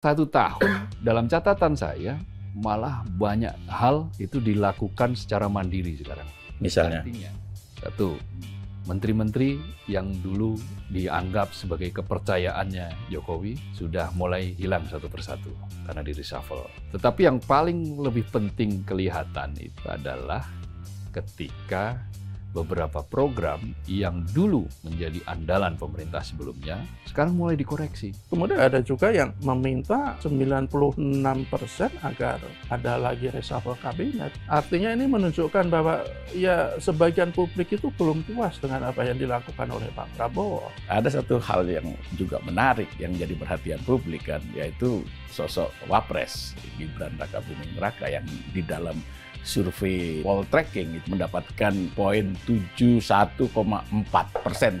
1 tahun, dalam catatan saya, malah banyak hal itu dilakukan secara mandiri sekarang. Misalnya? Artinya, 1, menteri-menteri yang dulu dianggap sebagai kepercayaannya Jokowi sudah mulai hilang satu persatu karena di reshuffle. Tetapi yang paling lebih penting kelihatan itu adalah ketika beberapa program yang dulu menjadi andalan pemerintah sebelumnya, sekarang mulai dikoreksi. Kemudian ada juga yang meminta 96% agar ada lagi reshuffle kabinet. Artinya ini menunjukkan bahwa ya sebagian publik itu belum puas dengan apa yang dilakukan oleh Pak Prabowo. Ada satu hal yang juga menarik yang jadi perhatian publik kan, yaitu sosok Wapres Gibran Rakabuming Raka yang di dalam survei Poltreking itu mendapatkan poin 71,4%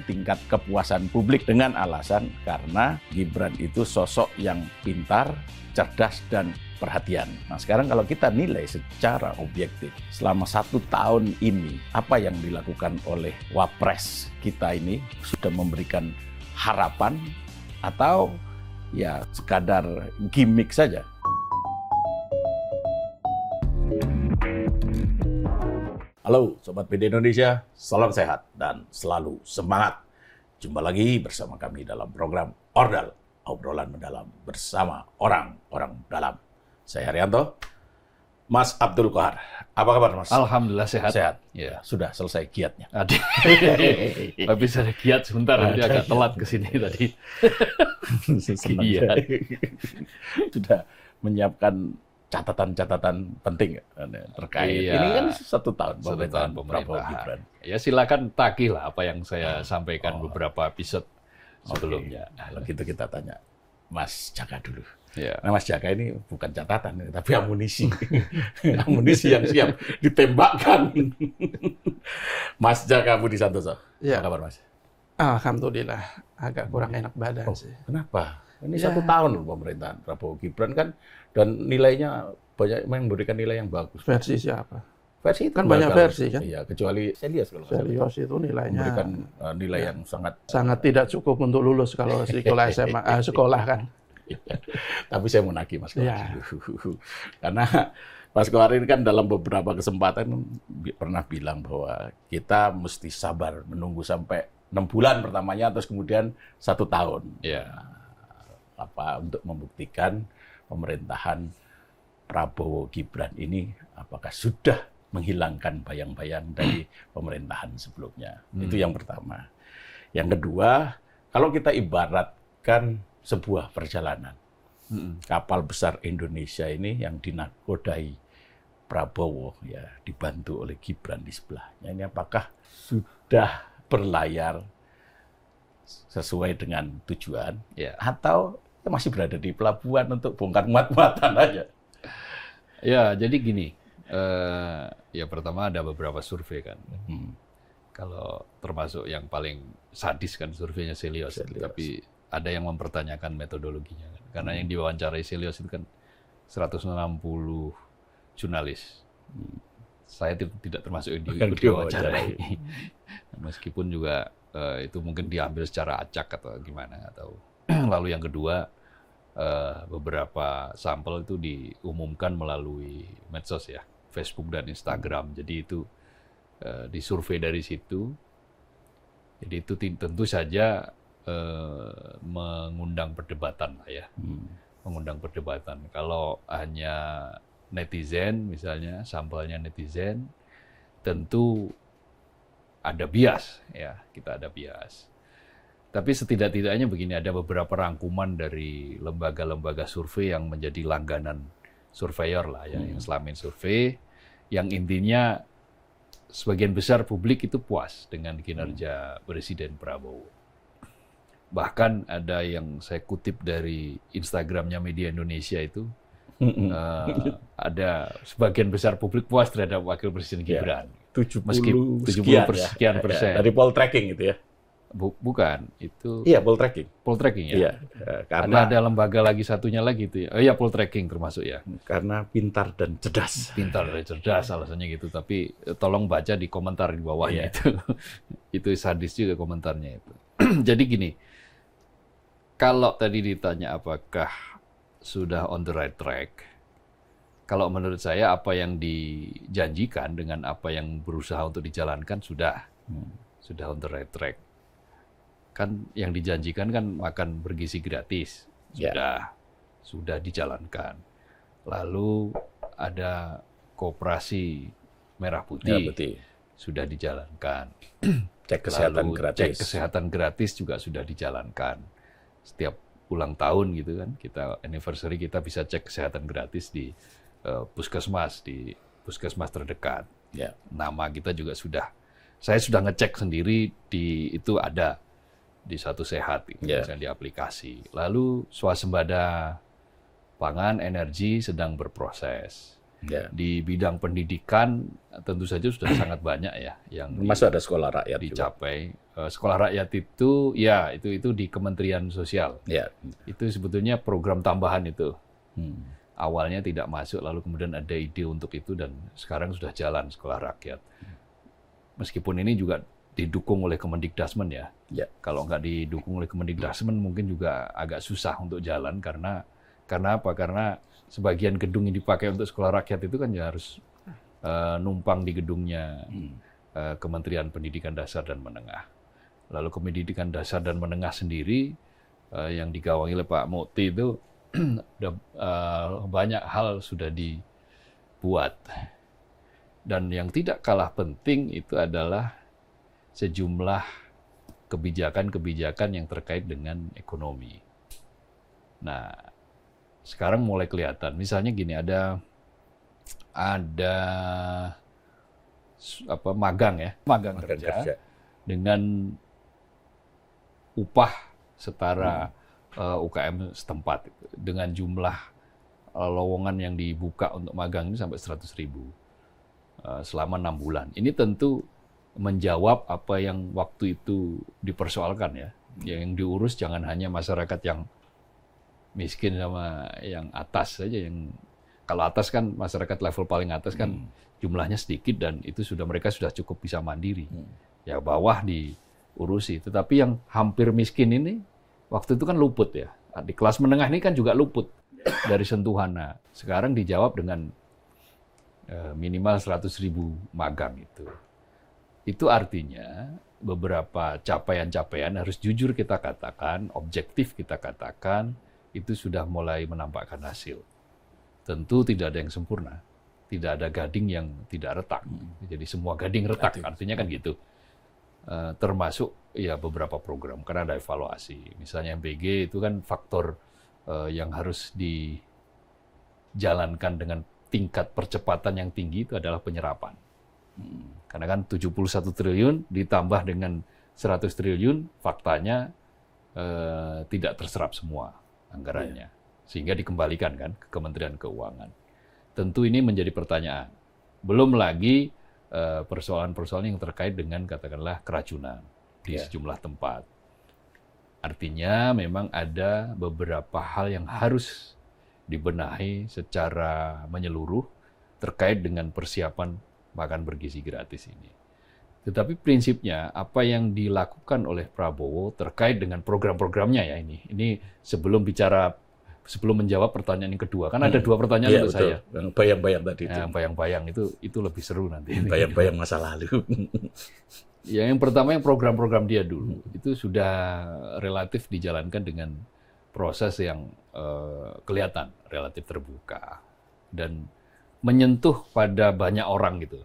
tingkat kepuasan publik dengan alasan karena Gibran itu sosok yang pintar, cerdas, dan perhatian. Nah sekarang kalau kita nilai secara objektif, selama 1 tahun ini, apa yang dilakukan oleh Wapres kita ini sudah memberikan harapan atau ya sekadar gimmick saja? Halo Sobat PD Indonesia, salam sehat dan selalu semangat. Jumpa lagi bersama kami dalam program Ordal, obrolan mendalam bersama orang-orang dalam. Saya Haryanto, Mas Abdul Qahar. Apa kabar Mas? Alhamdulillah sehat. Sehat. Ya. Sudah selesai kiatnya. Habis ada kiat sebentar, nanti agak telat ke sini tadi. Iya. Sudah menyiapkan catatan-catatan penting terkait ini kan 1 tahun pemerintahan Prabowo Gibran. Ya silakan tagih lah apa yang saya sampaikan beberapa episode sebelumnya. Kalau gitu kita tanya Mas Jaka dulu. Ya. Nah Mas Jaka ini bukan catatan, tapi amunisi. Amunisi yang siap ditembakkan. Mas Jaka Budi Santoso. Ya. Apa kabar Mas? Alhamdulillah, agak kurang enak badan sih. Kenapa? Ini 1 tahun loh pemerintahan Prabowo Gibran kan, dan nilainya banyak memberikan nilai yang bagus. Versi siapa? Versi itu Kan banyak versi kan? Iya, kecuali Selios kalau nggak salah. Serius itu nilainya Memberikan nilai yang sangat tidak cukup untuk lulus kalau sekolah SMA, sekolah kan. Tapi saya mau nagih Mas Kohar. Ya. Karena Mas Kohar ini kan dalam beberapa kesempatan pernah bilang bahwa kita mesti sabar menunggu sampai 6 bulan pertamanya, terus kemudian 1 tahun. Ya. Untuk membuktikan pemerintahan Prabowo Gibran ini apakah sudah menghilangkan bayang-bayang dari pemerintahan sebelumnya. Itu yang pertama. Yang kedua, kalau kita ibaratkan sebuah perjalanan, kapal besar Indonesia ini yang dinakodai Prabowo ya dibantu oleh Gibran di sebelahnya, ini apakah sudah berlayar sesuai dengan tujuan atau masih berada di pelabuhan untuk bongkar muat-muatan aja? Ya, jadi gini, ya pertama ada beberapa survei kan. Kalau termasuk yang paling sadis kan surveinya Selios. Tapi ada yang mempertanyakan metodologinya kan. Karena yang diwawancarai Selios itu kan 160 jurnalis. Saya tidak termasuk yang diwawancarai. Meskipun juga itu mungkin diambil secara acak atau gimana, atau lalu yang kedua, beberapa sampel itu diumumkan melalui medsos ya, Facebook dan Instagram. Jadi itu disurvei dari situ. Jadi itu tentu saja mengundang perdebatan lah ya, mengundang perdebatan. Kalau hanya netizen misalnya, sampelnya netizen, tentu ada bias ya, kita ada bias. Tapi setidak-tidaknya begini, ada beberapa rangkuman dari lembaga-lembaga survei yang menjadi langganan surveyor lah ya, yang selama ini survei, yang intinya sebagian besar publik itu puas dengan kinerja Presiden Prabowo. Bahkan ada yang saya kutip dari Instagramnya Media Indonesia itu, ada sebagian besar publik puas terhadap Wakil Presiden Gibran. 70 sekian persen. Dari Poltreking itu ya? Bukan, itu... Iya, Poltreking. Poltreking ya? Iya, karena ada lembaga lagi satunya lagi itu ya. Oh iya, Poltreking termasuk ya. Karena pintar dan cerdas. Pintar dan cerdas alasannya gitu, tapi tolong baca di komentar di bawahnya itu. Itu sadis juga komentarnya itu. Jadi gini, kalau tadi ditanya apakah sudah on the right track. Kalau menurut saya apa yang dijanjikan dengan apa yang berusaha untuk dijalankan sudah on the right track. Kan yang dijanjikan kan makan bergizi gratis, sudah dijalankan. Lalu ada koperasi merah putih. Sudah dijalankan. Cek kesehatan Lalu, gratis. Cek kesehatan gratis juga sudah dijalankan. Setiap ulang tahun gitu kan, kita anniversary kita bisa cek kesehatan gratis di puskesmas terdekat. Nama kita juga saya sudah ngecek sendiri itu ada di Satu Sehat, misalnya di aplikasi. Lalu swasembada pangan, energi sedang berproses. Di bidang pendidikan tentu saja sudah sangat banyak ya yang masuk ada sekolah rakyat dicapai. Sekolah rakyat itu di Kementerian Sosial. Itu sebetulnya program tambahan itu. Awalnya tidak masuk, lalu kemudian ada ide untuk itu dan sekarang sudah jalan sekolah rakyat. Meskipun ini juga didukung oleh Kemendikdasmen ya. Kalau nggak didukung oleh Kemendikdasmen mungkin juga agak susah untuk jalan karena apa? Karena sebagian gedung yang dipakai untuk sekolah rakyat itu kan ya harus numpang di gedungnya Kementerian Pendidikan Dasar dan Menengah. Lalu Pendidikan Dasar dan Menengah sendiri yang digawangi oleh Pak Mukti itu banyak hal sudah dibuat. Dan yang tidak kalah penting itu adalah sejumlah kebijakan-kebijakan yang terkait dengan ekonomi. Nah, sekarang mulai kelihatan. Misalnya gini, ada magang kerja dengan upah setara UKM setempat dengan jumlah lowongan yang dibuka untuk magang ini sampai 100.000 selama 6 bulan. Ini tentu menjawab apa yang waktu itu dipersoalkan ya. Yang diurus jangan hanya masyarakat yang miskin sama yang atas saja. Yang kalau atas kan masyarakat level paling atas kan jumlahnya sedikit dan itu mereka sudah cukup bisa mandiri. Ya bawah diurusi. Tetapi yang hampir miskin ini waktu itu kan luput ya. Di kelas menengah ini kan juga luput dari sentuhan. Nah, sekarang dijawab dengan minimal 100.000 magang itu. Itu artinya beberapa capaian-capaian harus jujur kita katakan, objektif kita katakan, itu sudah mulai menampakkan hasil. Tentu tidak ada yang sempurna. Tidak ada gading yang tidak retak. Jadi semua gading retak, artinya kan gitu. Termasuk ya beberapa program, karena ada evaluasi. Misalnya MBG itu kan faktor yang harus dijalankan dengan tingkat percepatan yang tinggi itu adalah penyerapan. Karena kan 71 triliun ditambah dengan 100 triliun, faktanya tidak terserap semua anggarannya. Sehingga dikembalikan kan ke Kementerian Keuangan. Tentu ini menjadi pertanyaan. Belum lagi persoalan-persoalan yang terkait dengan katakanlah keracunan di sejumlah tempat. Artinya memang ada beberapa hal yang harus dibenahi secara menyeluruh terkait dengan persiapan makan bergizi gratis ini. Tetapi prinsipnya apa yang dilakukan oleh Prabowo terkait dengan program-programnya ya ini sebelum menjawab pertanyaan yang kedua, kan ada dua pertanyaan untuk saya. Yang bayang-bayang tadi itu. Bayang-bayang itu lebih seru nanti. Bayang-bayang masa lalu. Ya, yang pertama yang program-program dia dulu itu sudah relatif dijalankan dengan proses yang kelihatan relatif terbuka dan menyentuh pada banyak orang gitu.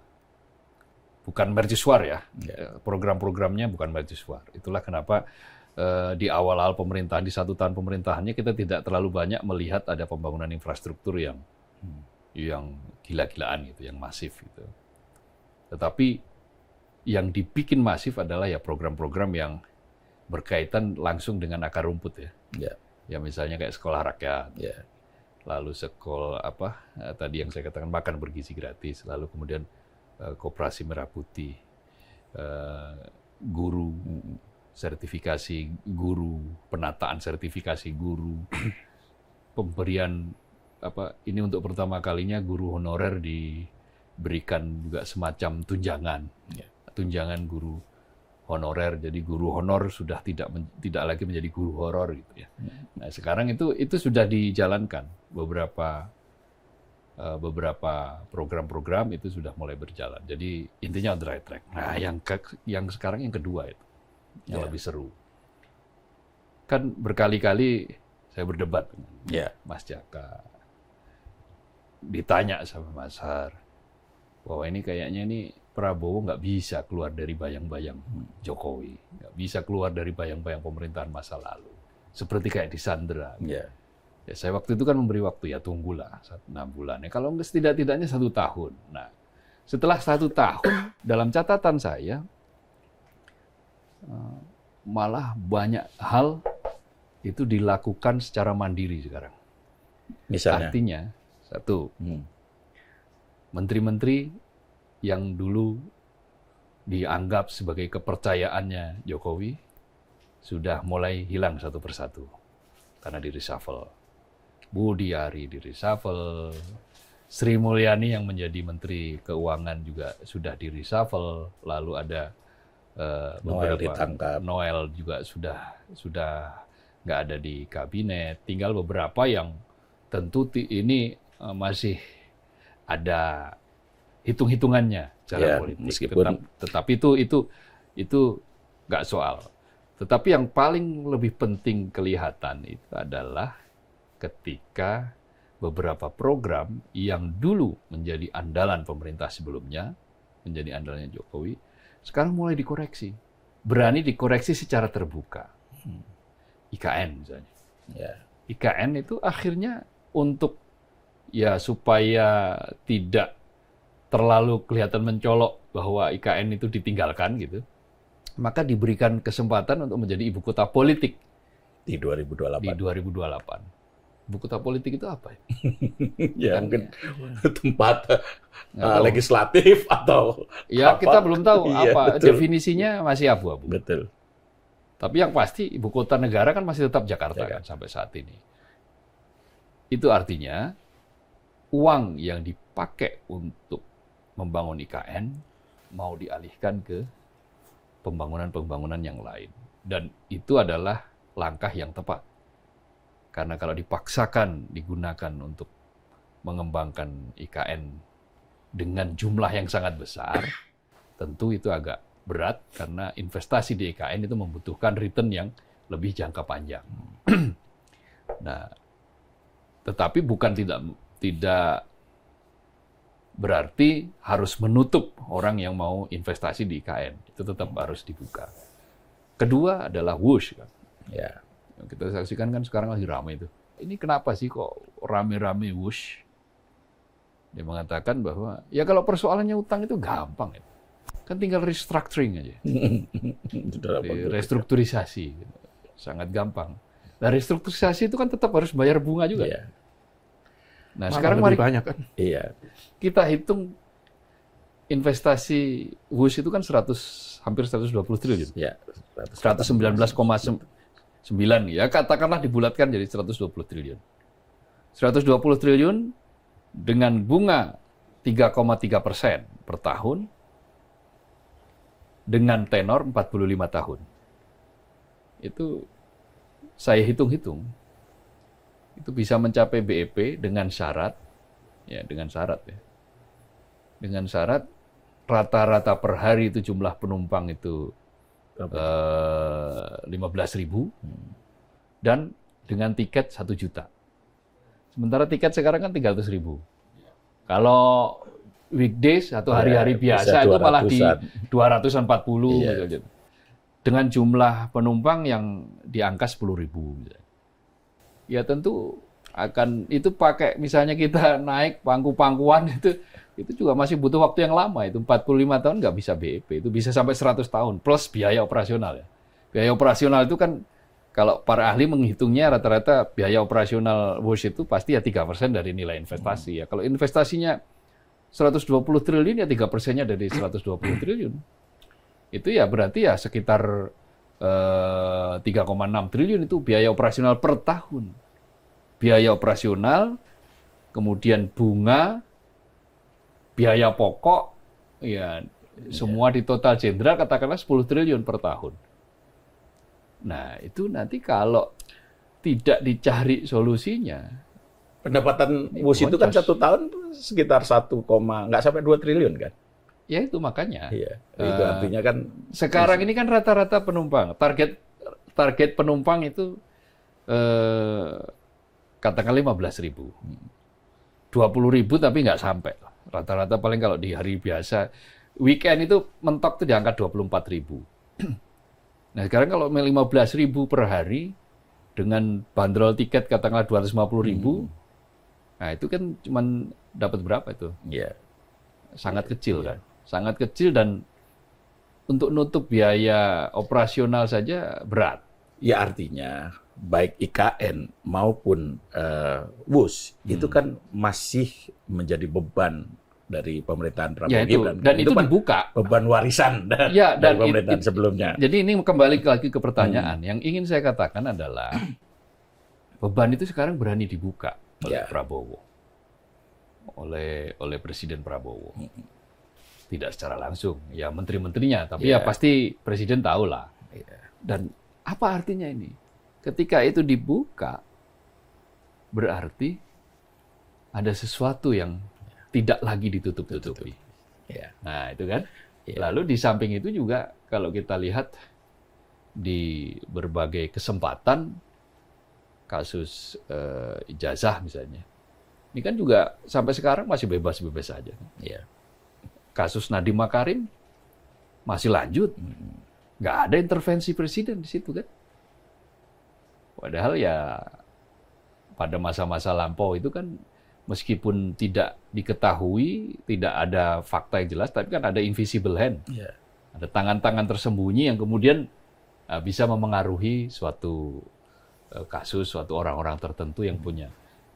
Bukan mercusuar ya. Program-programnya bukan mercusuar. Itulah kenapa di awal-awal pemerintahan, di 1 tahun pemerintahannya kita tidak terlalu banyak melihat ada pembangunan infrastruktur yang gila-gilaan gitu, yang masif gitu. Tetapi yang dibikin masif adalah ya program-program yang berkaitan langsung dengan akar rumput ya. Ya misalnya kayak sekolah rakyat. Lalu sekolah tadi yang saya katakan makan bergizi gratis, lalu kemudian koperasi merah putih, guru, sertifikasi guru, penataan sertifikasi guru, pemberian ini untuk pertama kalinya guru honorer diberikan juga semacam tunjangan guru honorer, jadi guru honor sudah tidak lagi menjadi guru horor gitu ya. Nah, sekarang itu sudah dijalankan beberapa program-program itu sudah mulai berjalan. Jadi intinya on the right track. Nah, yang sekarang yang kedua itu yang lebih seru. Kan berkali-kali saya berdebat dengan Mas Jaka, ditanya sama Mas Har bahwa ini kayaknya Prabowo nggak bisa keluar dari bayang-bayang Jokowi, nggak bisa keluar dari bayang-bayang pemerintahan masa lalu, seperti kayak di Sandra. Ya, saya waktu itu kan memberi waktu, ya tunggulah 6 bulan. Ya, kalau nggak setidak-tidaknya 1 tahun. Nah, setelah 1 tahun, dalam catatan saya, malah banyak hal itu dilakukan secara mandiri sekarang. Misalnya? Artinya, satu, menteri-menteri yang dulu dianggap sebagai kepercayaannya Jokowi sudah mulai hilang satu persatu karena di-reshuffle. Budi Ari di-reshuffle, Sri Mulyani yang menjadi Menteri Keuangan juga sudah di-reshuffle, lalu ada Noel ditangkap. Noel juga sudah nggak ada di kabinet, tinggal beberapa yang tentu ini masih ada hitung-hitungannya secara politik. Meskipun... Tetapi itu nggak soal. Tetapi yang paling lebih penting kelihatan itu adalah ketika beberapa program yang dulu menjadi andalan pemerintah sebelumnya, menjadi andalannya Jokowi, sekarang mulai dikoreksi. Berani dikoreksi secara terbuka. IKN misalnya. IKN itu akhirnya untuk supaya tidak terlalu kelihatan mencolok bahwa IKN itu ditinggalkan gitu, maka diberikan kesempatan untuk menjadi ibu kota politik di 2028. Di 2028. Ibu kota politik itu apa? Ya mungkin tempat legislatif atau ya apa? Kita belum tahu apa betul. Definisinya, masih abu-abu. Betul. Tapi yang pasti ibu kota negara kan masih tetap Jakarta kan sampai saat ini. Itu artinya uang yang dipakai untuk membangun IKN mau dialihkan ke pembangunan-pembangunan yang lain. Dan itu adalah langkah yang tepat. Karena kalau dipaksakan digunakan untuk mengembangkan IKN dengan jumlah yang sangat besar, tentu itu agak berat karena investasi di IKN itu membutuhkan return yang lebih jangka panjang. Nah, tetapi bukan tidak berarti harus menutup orang yang mau investasi di IKN. Itu tetap harus dibuka. Kedua adalah WUSH. Kan? Ya. Yang kita saksikan kan sekarang lagi ramai itu. Ini kenapa sih kok rame-rame WUSH? Dia mengatakan bahwa ya kalau persoalannya utang itu gampang. Kan tinggal restructuring aja. Restrukturisasi. Sangat gampang. Nah, restrukturisasi itu kan tetap harus bayar bunga juga. Iya. Nah, sekarang mari banyak kan. Iya. Kita hitung investasi WUSH itu kan hampir 120 triliun. Ya, 119,9 ya, katakanlah dibulatkan jadi 120 triliun. 120 triliun dengan bunga 3,3% per tahun dengan tenor 45 tahun. Itu saya hitung-hitung. Itu bisa mencapai BEP dengan syarat ya. Dengan syarat rata-rata per hari itu jumlah penumpang itu 15.000 dan dengan tiket 1 juta. Sementara tiket sekarang kan 300.000. Kalau weekdays atau hari-hari biasa itu malah di 240 gitu. Dengan jumlah penumpang yang di angka 10.000. Ya tentu akan itu pakai misalnya kita naik pangku-pangkuan itu juga masih butuh waktu yang lama. Itu 45 tahun nggak bisa BEP, itu bisa sampai 100 tahun plus biaya operasional ya. Biaya operasional itu kan kalau para ahli menghitungnya rata-rata biaya operasional WUSH itu pasti ya 3% dari nilai investasi ya. Kalau investasinya 120 triliun ya 3%-nya dari 120 triliun. Itu ya berarti ya sekitar 3,6 triliun itu biaya operasional per tahun. Biaya operasional, kemudian bunga, biaya pokok, ya Semua di total jenderal katakanlah 10 triliun per tahun. Nah, itu nanti kalau tidak dicari solusinya, Pendapatan WUS itu kan boncos. 1 tahun sekitar 1, nggak sampai 2 triliun kan? Ya itu makanya. Iya. Itu artinya kan Sekarang ini kan rata-rata penumpang, target penumpang itu katakan 15.000. 20.000 tapi nggak sampai. Rata-rata paling kalau di hari biasa, weekend itu mentok tuh di angka 24.000. Nah sekarang kalau 15.000 per hari, dengan bandrol tiket katakanlah 250.000, nah itu kan cuman dapat berapa itu? Iya. Sangat kecil kan? Sangat kecil dan untuk nutup biaya operasional saja berat. Ya artinya baik IKN maupun WUS itu kan masih menjadi beban dari pemerintahan Prabowo Ya itu, Gibran. dan itu kan dibuka. beban warisan Ya, dari dan pemerintahan sebelumnya. Jadi ini kembali lagi ke pertanyaan. Yang ingin saya katakan adalah beban itu sekarang berani dibuka oleh Ya. Prabowo, oleh Presiden Prabowo. Tidak secara langsung, ya menteri-menterinya, tapi ya Ya. pasti Presiden tahu lah. Iya. Dan apa artinya ini? Ketika itu dibuka, berarti ada sesuatu yang tidak lagi ditutup-tutupi. Ya. Nah, itu kan. Iya. Lalu di samping itu juga kalau kita lihat di berbagai kesempatan kasus ijazah misalnya. Ini kan juga sampai sekarang masih bebas-bebas saja. Iya. Kasus Nadiem Makarim masih lanjut. Nggak ada intervensi presiden di situ kan. Padahal ya pada masa-masa lampau itu kan meskipun tidak diketahui, tidak ada fakta yang jelas, tapi kan ada invisible hand. Iya. Ada tangan-tangan tersembunyi yang kemudian bisa memengaruhi suatu kasus, suatu orang-orang tertentu yang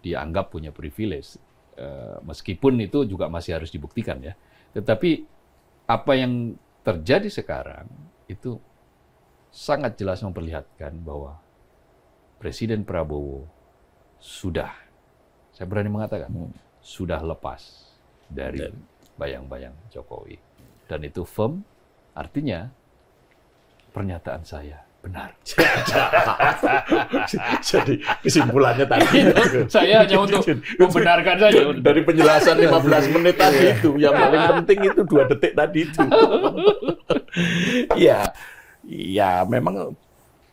dianggap punya privilege. Meskipun itu juga masih harus dibuktikan ya. Tetapi apa yang terjadi sekarang itu sangat jelas memperlihatkan bahwa Presiden Prabowo sudah, saya berani mengatakan, sudah lepas dari bayang-bayang Jokowi. Dan itu firm, artinya pernyataan saya benar. Jadi kesimpulannya tadi Saya hanya untuk membenarkan saja. dari penjelasan 15 menit tadi itu yang paling penting itu 2 detik tadi itu. Ya, ya memang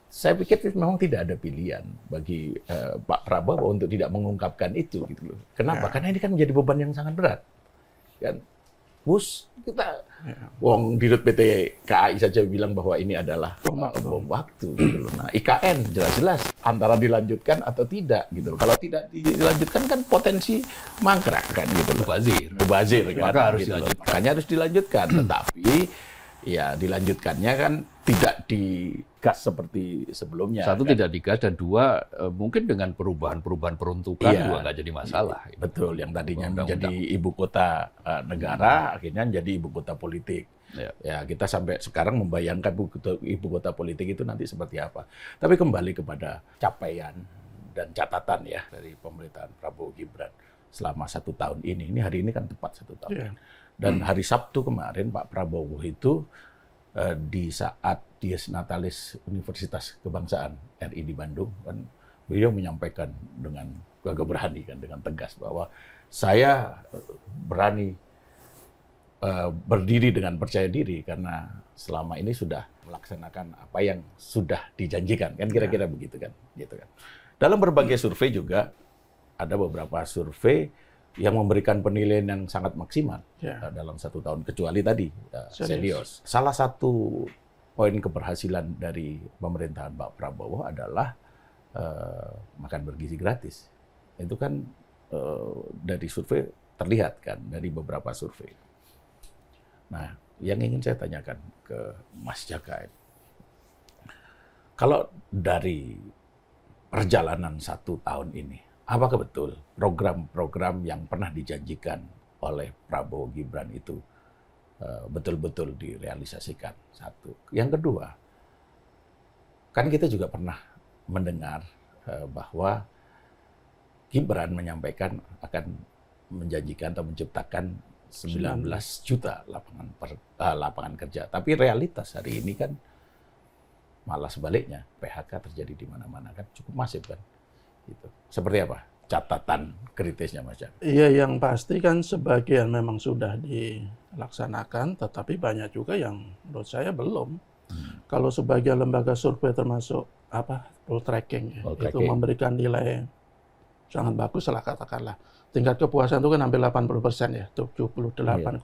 saya pikir memang tidak ada pilihan bagi Pak Prabowo untuk tidak mengungkapkan itu gitu loh. Kenapa? Karena ini kan menjadi beban yang sangat berat. Kan WUS kita wong dirut PT KAI saja bilang bahwa ini adalah bom waktu gitu loh. Nah, IKN jelas-jelas antara dilanjutkan atau tidak gitu loh. Kalau tidak dilanjutkan kan potensi mangkrak kan gitu loh. Mubazir kan. Maka harus gitu loh. dilanjutkan. Makanya harus dilanjutkan, tetapi ya dilanjutkannya kan tidak digas seperti sebelumnya. Satu, kan? tidak digas, dan dua, mungkin dengan perubahan peruntukan Iya. juga nggak jadi masalah. Gitu. Betul, yang tadinya Undang-undang. menjadi ibu kota negara akhirnya menjadi ibu kota politik. Ya. Ya, kita sampai sekarang membayangkan ibu kota politik itu nanti seperti apa. Tapi kembali kepada capaian dan catatan ya dari pemerintahan Prabowo Gibran selama 1 tahun ini. Ini hari ini kan tepat 1 tahun. Iya. Dan hari Sabtu kemarin Pak Prabowo itu di saat Dies Natalis Universitas Kebangsaan RI di Bandung kan beliau menyampaikan dengan gagah berani kan dengan tegas bahwa saya berani berdiri dengan percaya diri karena selama ini sudah melaksanakan apa yang sudah dijanjikan kan kira-kira begitu kan gitu kan. Dalam berbagai survei juga ada beberapa survei yang memberikan penilaian yang sangat maksimal dalam 1 tahun kecuali tadi Seniors. Salah satu poin keberhasilan dari pemerintahan Pak Prabowo adalah makan bergizi gratis. Itu kan dari survei terlihat kan dari beberapa survei. Nah, yang ingin saya tanyakan ke Mas Jaka, kalau dari perjalanan 1 tahun ini, apakah betul program-program yang pernah dijanjikan oleh Prabowo Gibran itu betul-betul direalisasikan? Satu. Yang kedua, kan kita juga pernah mendengar bahwa Gibran menyampaikan akan menjanjikan atau menciptakan 19 juta lapangan kerja. Tapi realitas hari ini kan malah sebaliknya, PHK terjadi di mana-mana kan cukup masif kan. Gitu. Seperti apa catatan kritisnya Mas Jami? Iya, yang pasti kan sebagian memang sudah dilaksanakan, tetapi banyak juga yang menurut saya belum. Kalau sebagian lembaga survei termasuk poll tracking, itu memberikan nilai sangat bagus lah katakanlah. Tingkat kepuasan itu kan hampir 80% ya, 78,1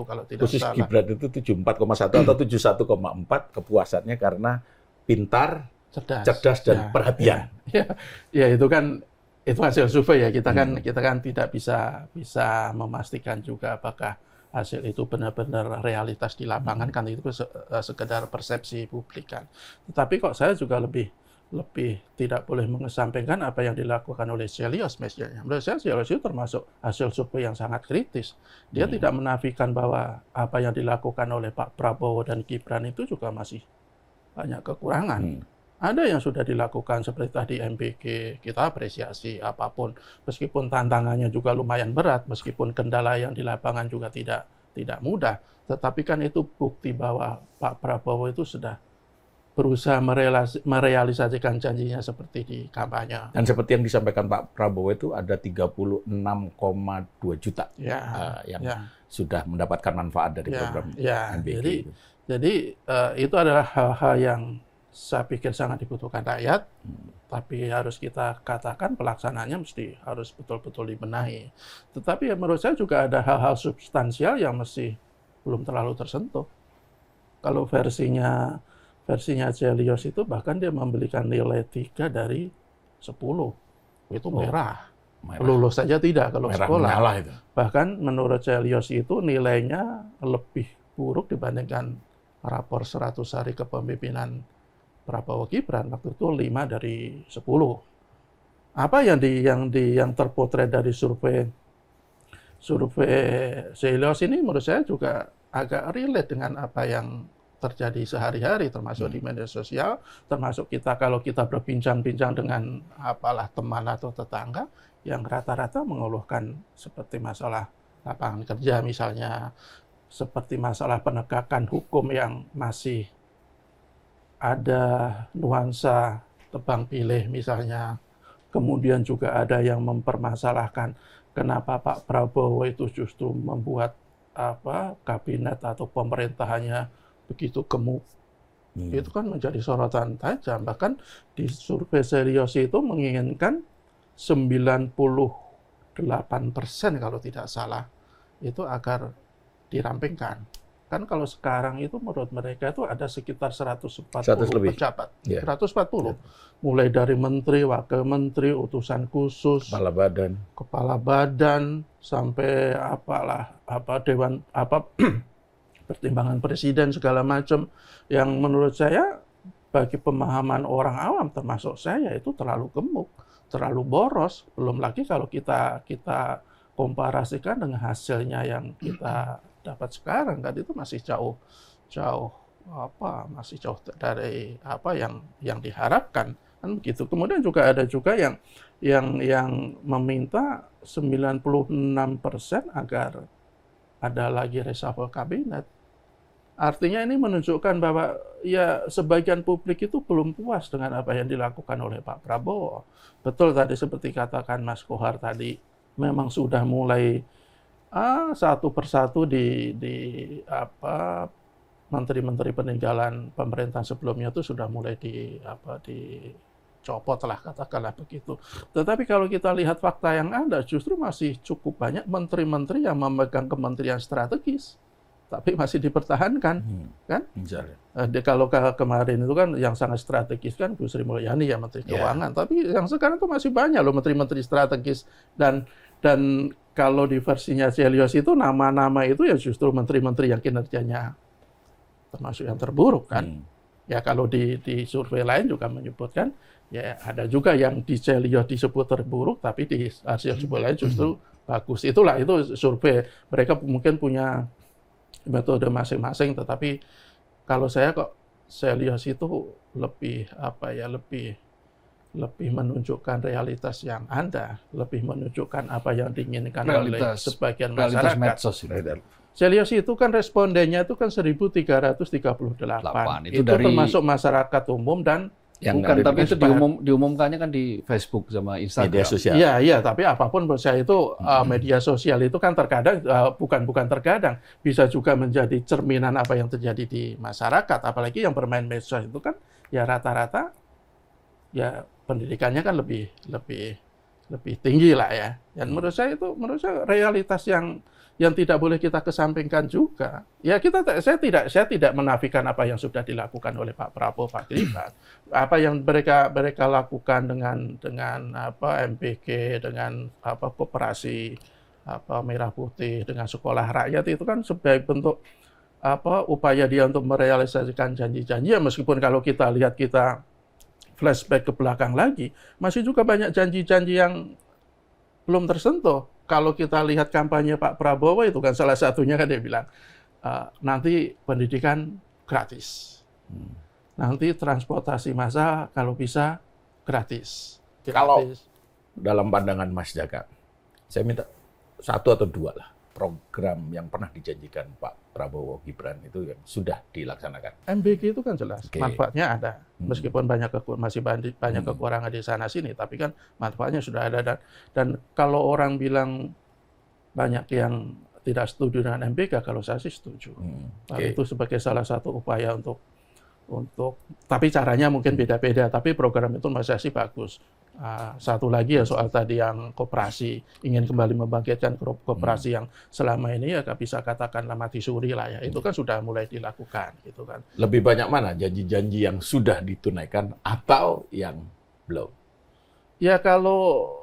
kalau tidak khusus salah. Khusus Gibran itu 74,1 atau 71,4 kepuasannya karena pintar, cerdas dan perhatian. Ya itu kan itu hasil survei ya, kita kan tidak bisa memastikan juga apakah hasil itu benar-benar realitas di lapangan, kan itu sekedar persepsi publik kan. Tetapi kok saya juga lebih tidak boleh mengesampingkan apa yang dilakukan oleh Celios misalnya. Menurut saya Celios itu termasuk hasil survei yang sangat kritis. Dia tidak menafikan bahwa apa yang dilakukan oleh Pak Prabowo dan Gibran itu juga masih banyak kekurangan. Ada yang sudah dilakukan seperti tadi MBG, kita apresiasi apapun. Meskipun tantangannya juga lumayan berat, meskipun kendala yang di lapangan juga tidak mudah. Tetapi kan itu bukti bahwa Pak Prabowo itu sudah berusaha merealisasikan janjinya seperti di kampanye. Dan seperti yang disampaikan Pak Prabowo itu ada 36,2 juta yang sudah mendapatkan manfaat dari program MBG. Jadi itu adalah hal-hal yang saya pikir sangat dibutuhkan rakyat, tapi harus kita katakan pelaksananya mesti harus betul-betul dibenahi. Tetapi menurut saya juga ada hal-hal substansial yang masih belum terlalu tersentuh. Kalau versinya Celios itu bahkan dia memberikan nilai 3 dari 10. Itu merah. Lulus saja tidak kalau merah sekolah. Itu. Bahkan menurut Celios itu nilainya lebih buruk dibandingkan rapor 100 hari kepemimpinan Prabowo Gibran. Waktu itu 5 dari 10. Apa yang terpotret dari survei Celios ini menurut saya juga agak relate dengan apa yang terjadi sehari-hari, termasuk di media sosial, termasuk kalau kita berbincang-bincang dengan teman atau tetangga yang rata-rata mengeluhkan seperti masalah lapangan kerja misalnya, seperti masalah penegakan hukum yang masih ada nuansa tebang pilih misalnya. Kemudian juga ada yang mempermasalahkan kenapa Pak Prabowo itu justru membuat kabinet atau pemerintahannya begitu gemuk. Itu kan menjadi sorotan tajam. Bahkan di survei Celios itu menginginkan 98% kalau tidak salah itu agar dirampingkan. Kan kalau sekarang itu menurut mereka itu ada sekitar 140 pejabat. 140. Mulai dari menteri, wakil menteri, utusan khusus, kepala badan sampai dewan pertimbangan presiden segala macam, yang menurut saya bagi pemahaman orang awam termasuk saya itu terlalu gemuk, terlalu boros. Belum lagi kalau kita komparasikan dengan hasilnya yang kita dapat sekarang, kan itu masih jauh dari apa yang diharapkan, kan begitu. Kemudian ada juga yang meminta 96% agar ada lagi reshuffle kabinet. Artinya ini menunjukkan bahwa ya sebagian publik itu belum puas dengan apa yang dilakukan oleh Pak Prabowo. Betul tadi seperti katakan Mas Kohar tadi, memang sudah mulai satu persatu di menteri-menteri peninggalan pemerintahan sebelumnya itu sudah mulai dicopot lah, katakanlah begitu. Tetapi kalau kita lihat fakta yang ada, justru masih cukup banyak menteri-menteri yang memegang kementerian strategis, tapi masih dipertahankan, kan? Kalau kemarin itu kan yang sangat strategis kan Bu Sri Mulyani ya, Menteri Keuangan. Tapi yang sekarang itu masih banyak loh menteri-menteri strategis, dan kalau di versinya Celios itu nama-nama itu ya justru menteri-menteri yang kinerjanya termasuk yang terburuk kan. Ya kalau di survei lain juga menyebutkan ya ada juga yang di Celios disebut terburuk, tapi di hasil survei lain justru bagus. Itu survei. Mereka mungkin punya metode masing-masing, tetapi kalau saya Celios itu lebih lebih menunjukkan realitas yang ada, lebih menunjukkan apa yang diinginkan oleh sebagian masyarakat. Medsos ini. Saya lihat sih itu kan respondennya itu kan 1.338. Itu dari, termasuk masyarakat umum dan yang bukan, tapi itu diumumkannya kan di Facebook sama Instagram. Media sosial. Iya, tapi apapun menurut saya itu media sosial itu kan terkadang bukan terkadang bisa juga menjadi cerminan apa yang terjadi di masyarakat. Apalagi yang bermain medsos itu kan ya rata-rata ya pendidikannya kan lebih tinggi lah ya. Dan menurut saya realitas yang tidak boleh kita kesampingkan juga. Ya saya tidak menafikan apa yang sudah dilakukan oleh Pak Prabowo, Pak Gibran. Apa yang mereka lakukan dengan MPK, dengan koperasi Merah Putih, dengan sekolah rakyat itu kan sebagai bentuk upaya dia untuk merealisasikan janji-janji. Ya, meskipun kalau kita lihat flashback ke belakang lagi, masih juga banyak janji-janji yang belum tersentuh. Kalau kita lihat kampanye Pak Prabowo itu kan salah satunya kan dia bilang, nanti pendidikan gratis. Nanti transportasi massal kalau bisa gratis. Kalau dalam pandangan Mas Jaka, saya minta 1 atau 2 lah program yang pernah dijanjikan Pak Prabowo Gibran itu yang sudah dilaksanakan. MBG itu kan jelas, manfaatnya ada. Meskipun masih banyak kekurangan di sana sini, tapi kan manfaatnya sudah ada. Dan kalau orang bilang banyak yang tidak setuju dengan MBK, kalau saya sih setuju. Itu sebagai salah satu upaya untuk tapi caranya mungkin beda-beda, tapi program itu masih sih bagus. Satu lagi ya soal tadi yang koperasi, ingin kembali membangkitkan koperasi yang selama ini ya bisa katakanlah mati suri lah ya, itu kan sudah mulai dilakukan gitu kan. Lebih banyak mana janji-janji yang sudah ditunaikan atau yang belum? Ya kalau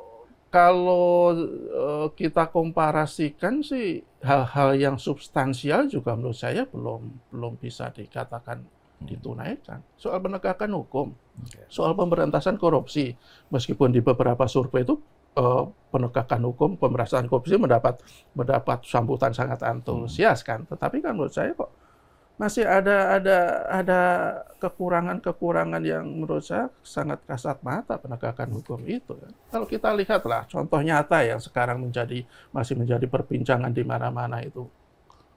kita komparasikan sih hal-hal yang substansial juga menurut saya belum bisa dikatakan ditunaikan. Soal penegakan hukum, soal pemberantasan korupsi, meskipun di beberapa survei itu penegakan hukum, pemberantasan korupsi mendapat sambutan sangat antusias kan, tetapi kan menurut saya kok masih ada kekurangan yang menurut saya sangat kasat mata penegakan hukum itu. Kalau kita lihatlah contoh nyata yang sekarang masih menjadi perbincangan di mana-mana itu,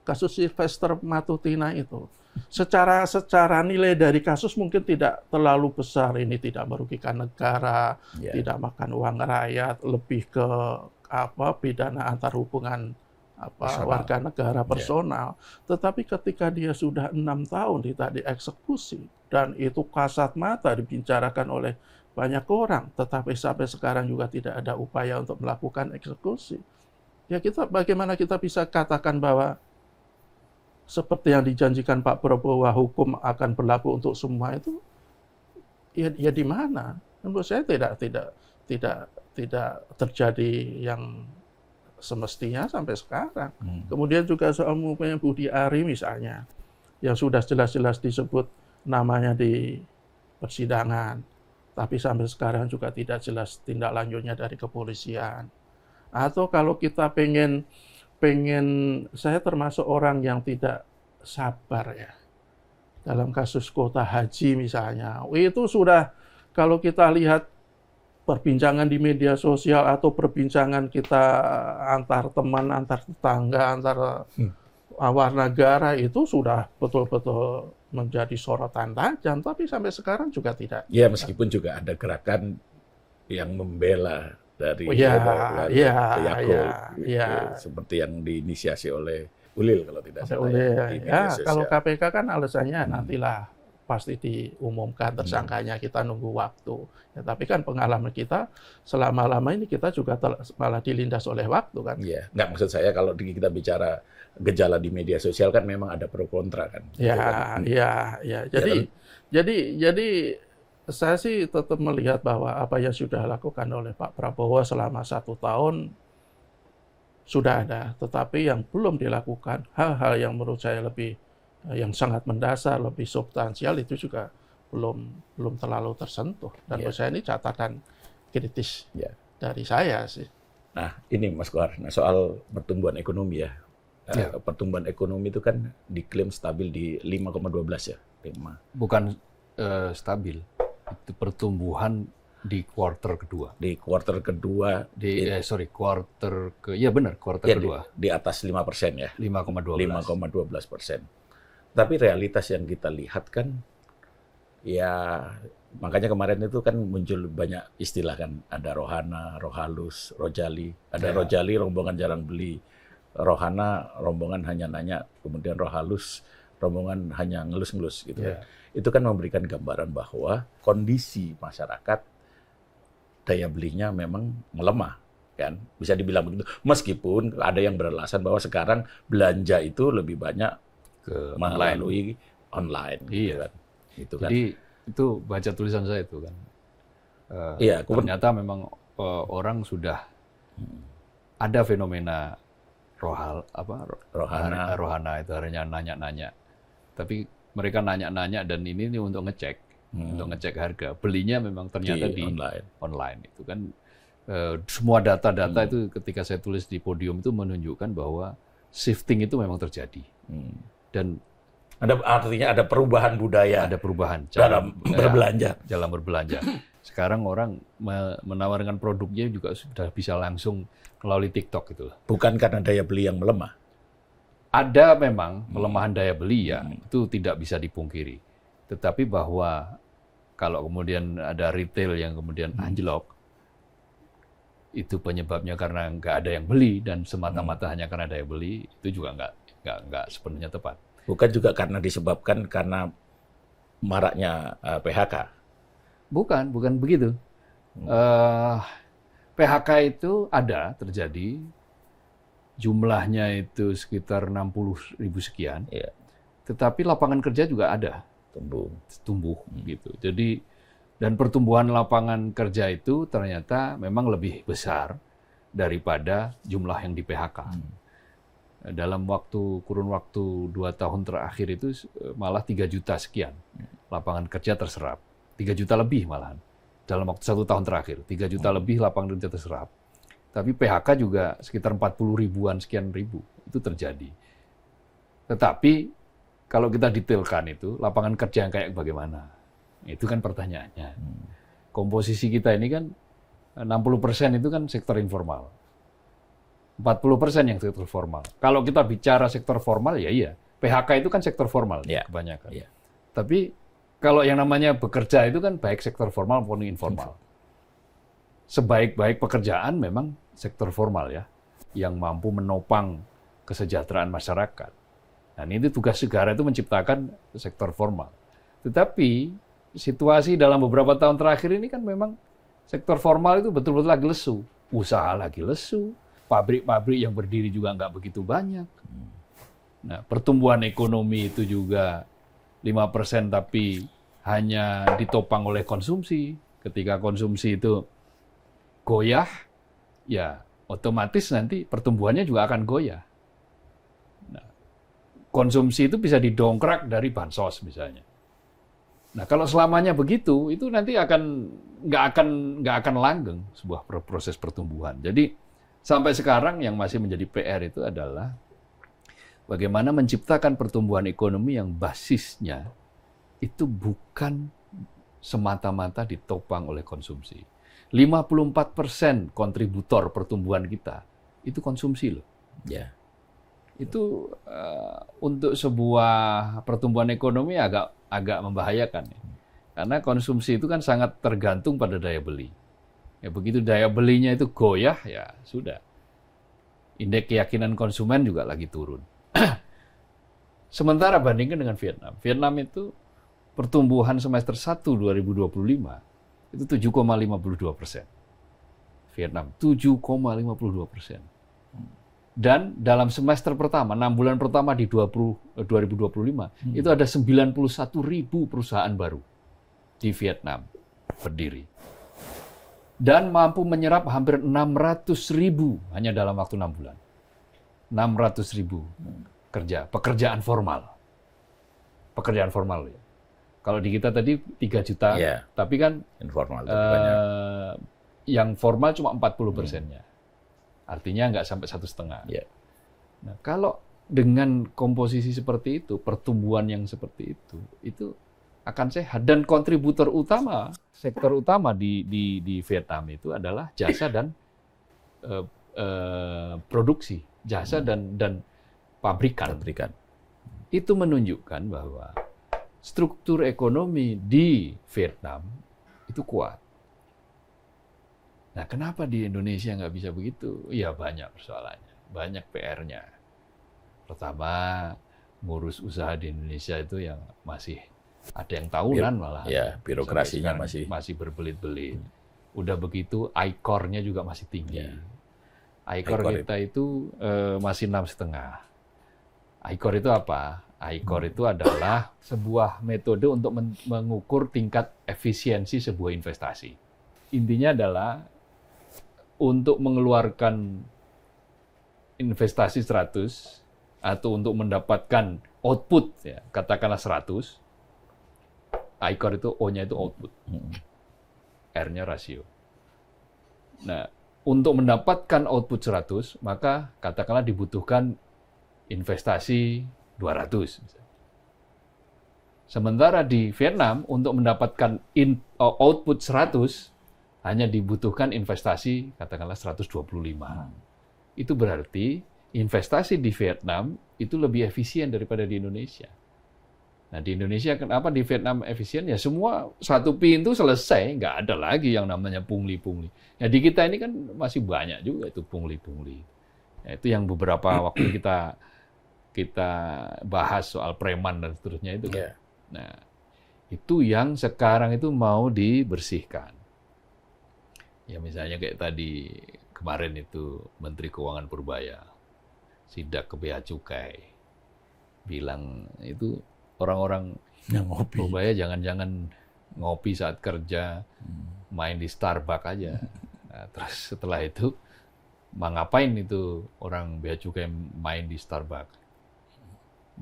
kasus Sylvester Matutina itu. Secara nilai dari kasus mungkin tidak terlalu besar, ini tidak merugikan negara, tidak makan uang rakyat, lebih ke pidana antar hubungan warga negara personal. Tetapi ketika dia sudah 6 tahun tidak dieksekusi dan itu kasat mata dibicarakan oleh banyak orang, tetapi sampai sekarang juga tidak ada upaya untuk melakukan eksekusi. Ya bagaimana kita bisa katakan bahwa seperti yang dijanjikan Pak Prabowo, hukum akan berlaku untuk semua itu, ya di mana? Menurut saya tidak terjadi yang semestinya sampai sekarang. Kemudian juga soal Budi Ari misalnya, yang sudah jelas-jelas disebut namanya di persidangan, tapi sampai sekarang juga tidak jelas tindak lanjutnya dari kepolisian. Atau kalau kita pengen saya termasuk orang yang tidak sabar ya. Dalam kasus kuota haji misalnya, itu sudah kalau kita lihat perbincangan di media sosial atau perbincangan kita antar teman, antar tetangga, antar awak negara itu sudah betul-betul menjadi sorotan tajam, tapi sampai sekarang juga tidak. Ya, meskipun juga ada gerakan yang membela dari seperti yang diinisiasi oleh Ulil kalau tidak salah. Kalau KPK kan alasannya nantilah pasti diumumkan tersangkanya, kita nunggu waktu. Ya, tapi kan pengalaman kita selama-lama ini kita juga malah dilindas oleh waktu kan. Iya, nggak, maksud saya kalau kita bicara gejala di media sosial kan memang ada pro kontra kan. Jadi saya sih tetap melihat bahwa apa yang sudah dilakukan oleh Pak Prabowo selama 1 tahun sudah ada, tetapi yang belum dilakukan, hal-hal yang menurut saya yang sangat mendasar, lebih substansial itu juga belum terlalu tersentuh. Dan menurut saya ini catatan kritis dari saya sih. Nah ini Mas Kohar, soal pertumbuhan ekonomi ya. Pertumbuhan ekonomi itu kan diklaim stabil di 5,12 ya. Bukan stabil. Itu pertumbuhan Di quarter kedua. Di kuartal kedua, kuarter kedua. Di atas 5% ya. 5,12%. Tapi realitas yang kita lihat kan, ya makanya kemarin itu kan muncul banyak istilah kan, ada rohana, rohalus, rojali, ada rojali rombongan jarang beli, rohana rombongan hanya nanya, kemudian rohalus rombongan hanya ngelus-ngelus gitu. Itu kan memberikan gambaran bahwa kondisi masyarakat daya belinya memang melemah kan, bisa dibilang begitu. Meskipun ada yang beralasan bahwa sekarang belanja itu lebih banyak melalui online. Iya. Kan? Gitu kan. Jadi itu baca tulisan saya itu kan. Ternyata memang orang sudah ada fenomena rohana itu hanya nanya-nanya. Tapi mereka nanya-nanya dan ini untuk ngecek, harga. Belinya memang ternyata di online itu kan. Semua data-data itu ketika saya tulis di podium itu menunjukkan bahwa shifting itu memang terjadi. Dan artinya ada perubahan budaya. Ada perubahan dalam berbelanja. Dalam berbelanja. Sekarang orang menawarkan produknya juga sudah bisa langsung melalui TikTok gitu. Bukan karena daya beli yang melemah. Ada memang pelemahan daya beli ya, itu tidak bisa dipungkiri. Tetapi bahwa kalau kemudian ada retail yang kemudian anjlok, itu penyebabnya karena nggak ada yang beli dan semata-mata hanya karena daya beli, itu juga nggak sepenuhnya tepat. Bukan juga disebabkan karena maraknya PHK. Bukan begitu. PHK itu ada terjadi, jumlahnya itu sekitar 60.000 sekian. Iya. Tetapi lapangan kerja juga ada, tumbuh gitu. Jadi dan pertumbuhan lapangan kerja itu ternyata memang lebih besar daripada jumlah yang di PHK. Dalam kurun waktu 2 tahun terakhir itu malah 3 juta sekian lapangan kerja terserap. 3 juta lebih malahan. Dalam waktu 1 tahun terakhir, 3 juta lebih lapangan kerja terserap. Tapi PHK juga sekitar 40 ribuan sekian ribu itu terjadi. Tetapi kalau kita detailkan itu, lapangan kerja yang kayak bagaimana? Itu kan pertanyaannya. Komposisi kita ini kan 60% itu kan sektor informal. 40% yang sektor formal. Kalau kita bicara sektor formal, ya iya. PHK itu kan sektor formal kebanyakan. Yeah. Tapi kalau yang namanya bekerja itu kan baik sektor formal maupun informal. Sebaik-baik pekerjaan memang sektor formal ya, yang mampu menopang kesejahteraan masyarakat. Dan ini tugas negara itu menciptakan sektor formal. Tetapi situasi dalam beberapa tahun terakhir ini kan memang sektor formal itu betul-betul lagi lesu. Usaha lagi lesu. Pabrik-pabrik yang berdiri juga nggak begitu banyak. Nah, pertumbuhan ekonomi itu juga 5% tapi hanya ditopang oleh konsumsi. Ketika konsumsi itu goyah, ya otomatis nanti pertumbuhannya juga akan goyah. Nah, konsumsi itu bisa didongkrak dari bansos misalnya. Nah, kalau selamanya begitu, itu nanti nggak akan langgeng sebuah proses pertumbuhan. Jadi sampai sekarang yang masih menjadi PR itu adalah bagaimana menciptakan pertumbuhan ekonomi yang basisnya itu bukan semata-mata ditopang oleh konsumsi. 54% kontributor pertumbuhan kita itu konsumsi loh. Ya. Itu untuk sebuah pertumbuhan ekonomi agak membahayakan. Karena konsumsi itu kan sangat tergantung pada daya beli. Ya, begitu daya belinya itu goyah, ya sudah. Indeks keyakinan konsumen juga lagi turun. Sementara bandingkan dengan Vietnam. Vietnam itu pertumbuhan semester 1 2025 itu 7,52%. Vietnam 7,52%. Dan dalam semester pertama, 6 bulan pertama di 2025, itu ada 91.000 perusahaan baru di Vietnam berdiri. Dan mampu menyerap hampir 600.000 hanya dalam waktu 6 bulan. 600.000 pekerjaan formal. Pekerjaan formal ya. Kalau di kita tadi 3 juta, tapi kan informal yang formal cuma 40%-nya. Artinya nggak sampai 1,5. Nah, kalau dengan komposisi seperti itu, pertumbuhan yang seperti itu akan sehat. Dan kontributor utama, sektor utama di Vietnam itu adalah jasa dan produksi, jasa dan pabrikan. Itu menunjukkan bahwa struktur ekonomi di Vietnam itu kuat. Nah, kenapa di Indonesia nggak bisa begitu? Ya banyak persoalannya, banyak PR-nya. Pertama, ngurus usaha di Indonesia itu yang masih ada yang tahunan malah. Ya, birokrasinya masih berbelit-belit. Udah begitu, ICOR-nya juga masih tinggi. Ya. ICOR kita itu masih 6,5. ICOR itu apa? ICOR itu adalah sebuah metode untuk mengukur tingkat efisiensi sebuah investasi. Intinya adalah untuk mengeluarkan investasi 100 atau untuk mendapatkan output, ya, katakanlah 100, ICOR itu O-nya itu output, R-nya rasio. Nah, untuk mendapatkan output 100, maka katakanlah dibutuhkan investasi 200. Sementara di Vietnam, untuk mendapatkan output 100, hanya dibutuhkan investasi katakanlah 125. Itu berarti investasi di Vietnam itu lebih efisien daripada di Indonesia. Nah, di Indonesia kenapa di Vietnam efisien? Ya semua satu pintu selesai, nggak ada lagi yang namanya pungli-pungli. Nah, di kita ini kan masih banyak juga itu pungli-pungli. Nah, itu yang beberapa waktu kita bahas soal preman dan seterusnya itu. Yeah. Nah, itu yang sekarang itu mau dibersihkan. Ya misalnya kayak tadi kemarin itu Menteri Keuangan Purbaya sidak ke Bea Cukai bilang itu orang-orang yang ngopi. Purbaya jangan-jangan ngopi saat kerja, main di Starbucks aja. Nah, terus setelah itu ngapain itu orang Bea Cukai main di Starbucks?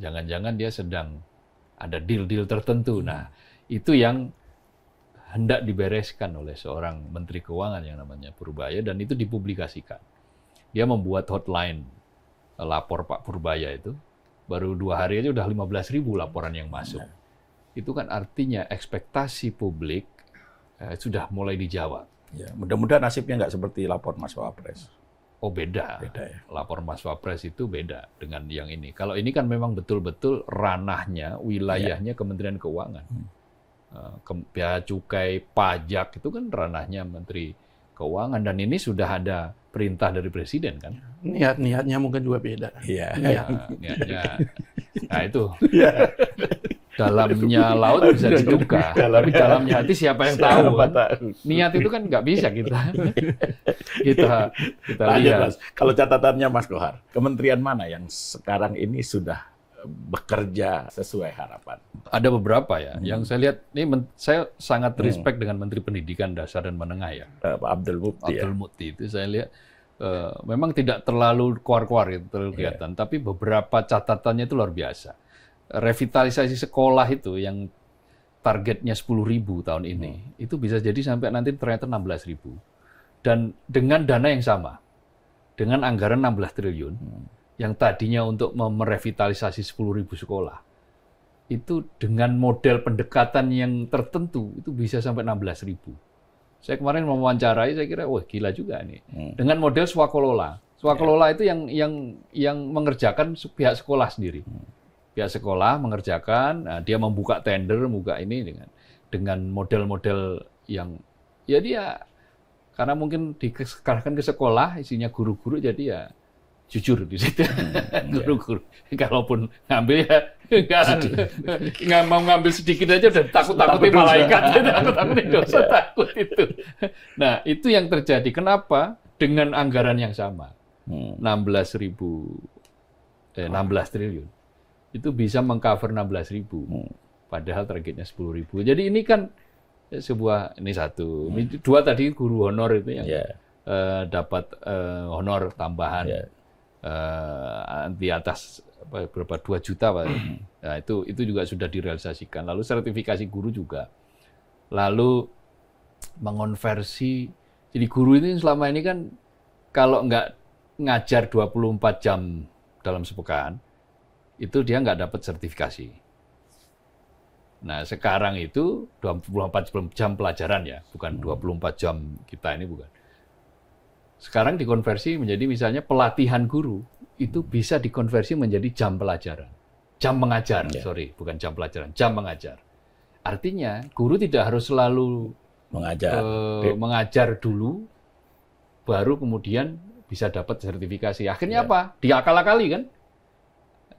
Jangan-jangan dia sedang ada deal-deal tertentu. Nah, itu yang hendak dibereskan oleh seorang Menteri Keuangan yang namanya Purbaya, dan itu dipublikasikan. Dia membuat hotline lapor Pak Purbaya itu, baru 2 hari aja udah 15.000 laporan yang masuk. Itu kan artinya ekspektasi publik sudah mulai dijawab. Ya, mudah-mudahan nasibnya nggak seperti lapor Mas Wapres. Oh beda ya. Lapor Mas Wapres itu beda dengan yang ini. Kalau ini kan memang betul-betul ranahnya, wilayahnya Kementerian Keuangan. Bea Cukai, pajak itu kan ranahnya Menteri Keuangan, dan ini sudah ada perintah dari Presiden kan. Niatnya mungkin juga beda. Iya. Niatnya. Nah itu. Dalamnya laut bisa diduga, tapi dalamnya hati siapa yang tahu kan? Niat itu kan nggak bisa kita lihat. Mas, kalau catatannya Mas Kohar, kementerian mana yang sekarang ini sudah bekerja sesuai harapan? Ada beberapa ya. Yang saya lihat, ini saya sangat respect dengan Menteri Pendidikan Dasar dan Menengah ya. Pak Abdul Mukti. Abdul Mukti itu saya lihat memang tidak terlalu keluar-keluar gitu, terlalu kelihatan, tapi beberapa catatannya itu luar biasa. Revitalisasi sekolah itu yang targetnya 10.000 tahun ini, itu bisa jadi sampai nanti ternyata 16.000. Dan dengan dana yang sama, dengan anggaran 16 triliun, yang tadinya untuk merevitalisasi 10.000 sekolah, itu dengan model pendekatan yang tertentu, itu bisa sampai 16.000. Saya kemarin mewawancarai, saya kira, wah gila juga nih. Dengan model swakelola. Swakelola itu yang mengerjakan pihak sekolah sendiri. Pihak sekolah mengerjakan, nah dia membuka tender, membuka ini dengan model-model yang ya dia karena mungkin dikerahkan ke sekolah isinya guru-guru, jadi ya jujur di situ. Guru-guru kalaupun ngambil ya nggak mau ngambil sedikit aja udah takut-takutin malaikat, takut-takutin dosa, takut itu. Nah itu yang terjadi. Kenapa? Dengan anggaran yang sama, 16 triliun. Itu bisa mengcover 16.000, padahal targetnya 10.000. Jadi ini kan sebuah, ini satu. Ini dua tadi guru honor itu yang dapat honor tambahan di atas berapa 2 juta Pak. Nah, itu juga sudah direalisasikan. Lalu sertifikasi guru juga. Lalu mengonversi, jadi guru ini selama ini kan kalau nggak ngajar 24 jam dalam sepekan, itu dia nggak dapat sertifikasi. Nah, sekarang itu 24 jam pelajaran ya, bukan 24 jam kita ini bukan. Sekarang dikonversi menjadi misalnya pelatihan guru, itu bisa dikonversi menjadi jam pelajaran. Jam mengajar, sorry, bukan jam pelajaran, jam mengajar. Artinya, guru tidak harus selalu mengajar dulu, baru kemudian bisa dapat sertifikasi. Akhirnya apa? Diakal-akali kan?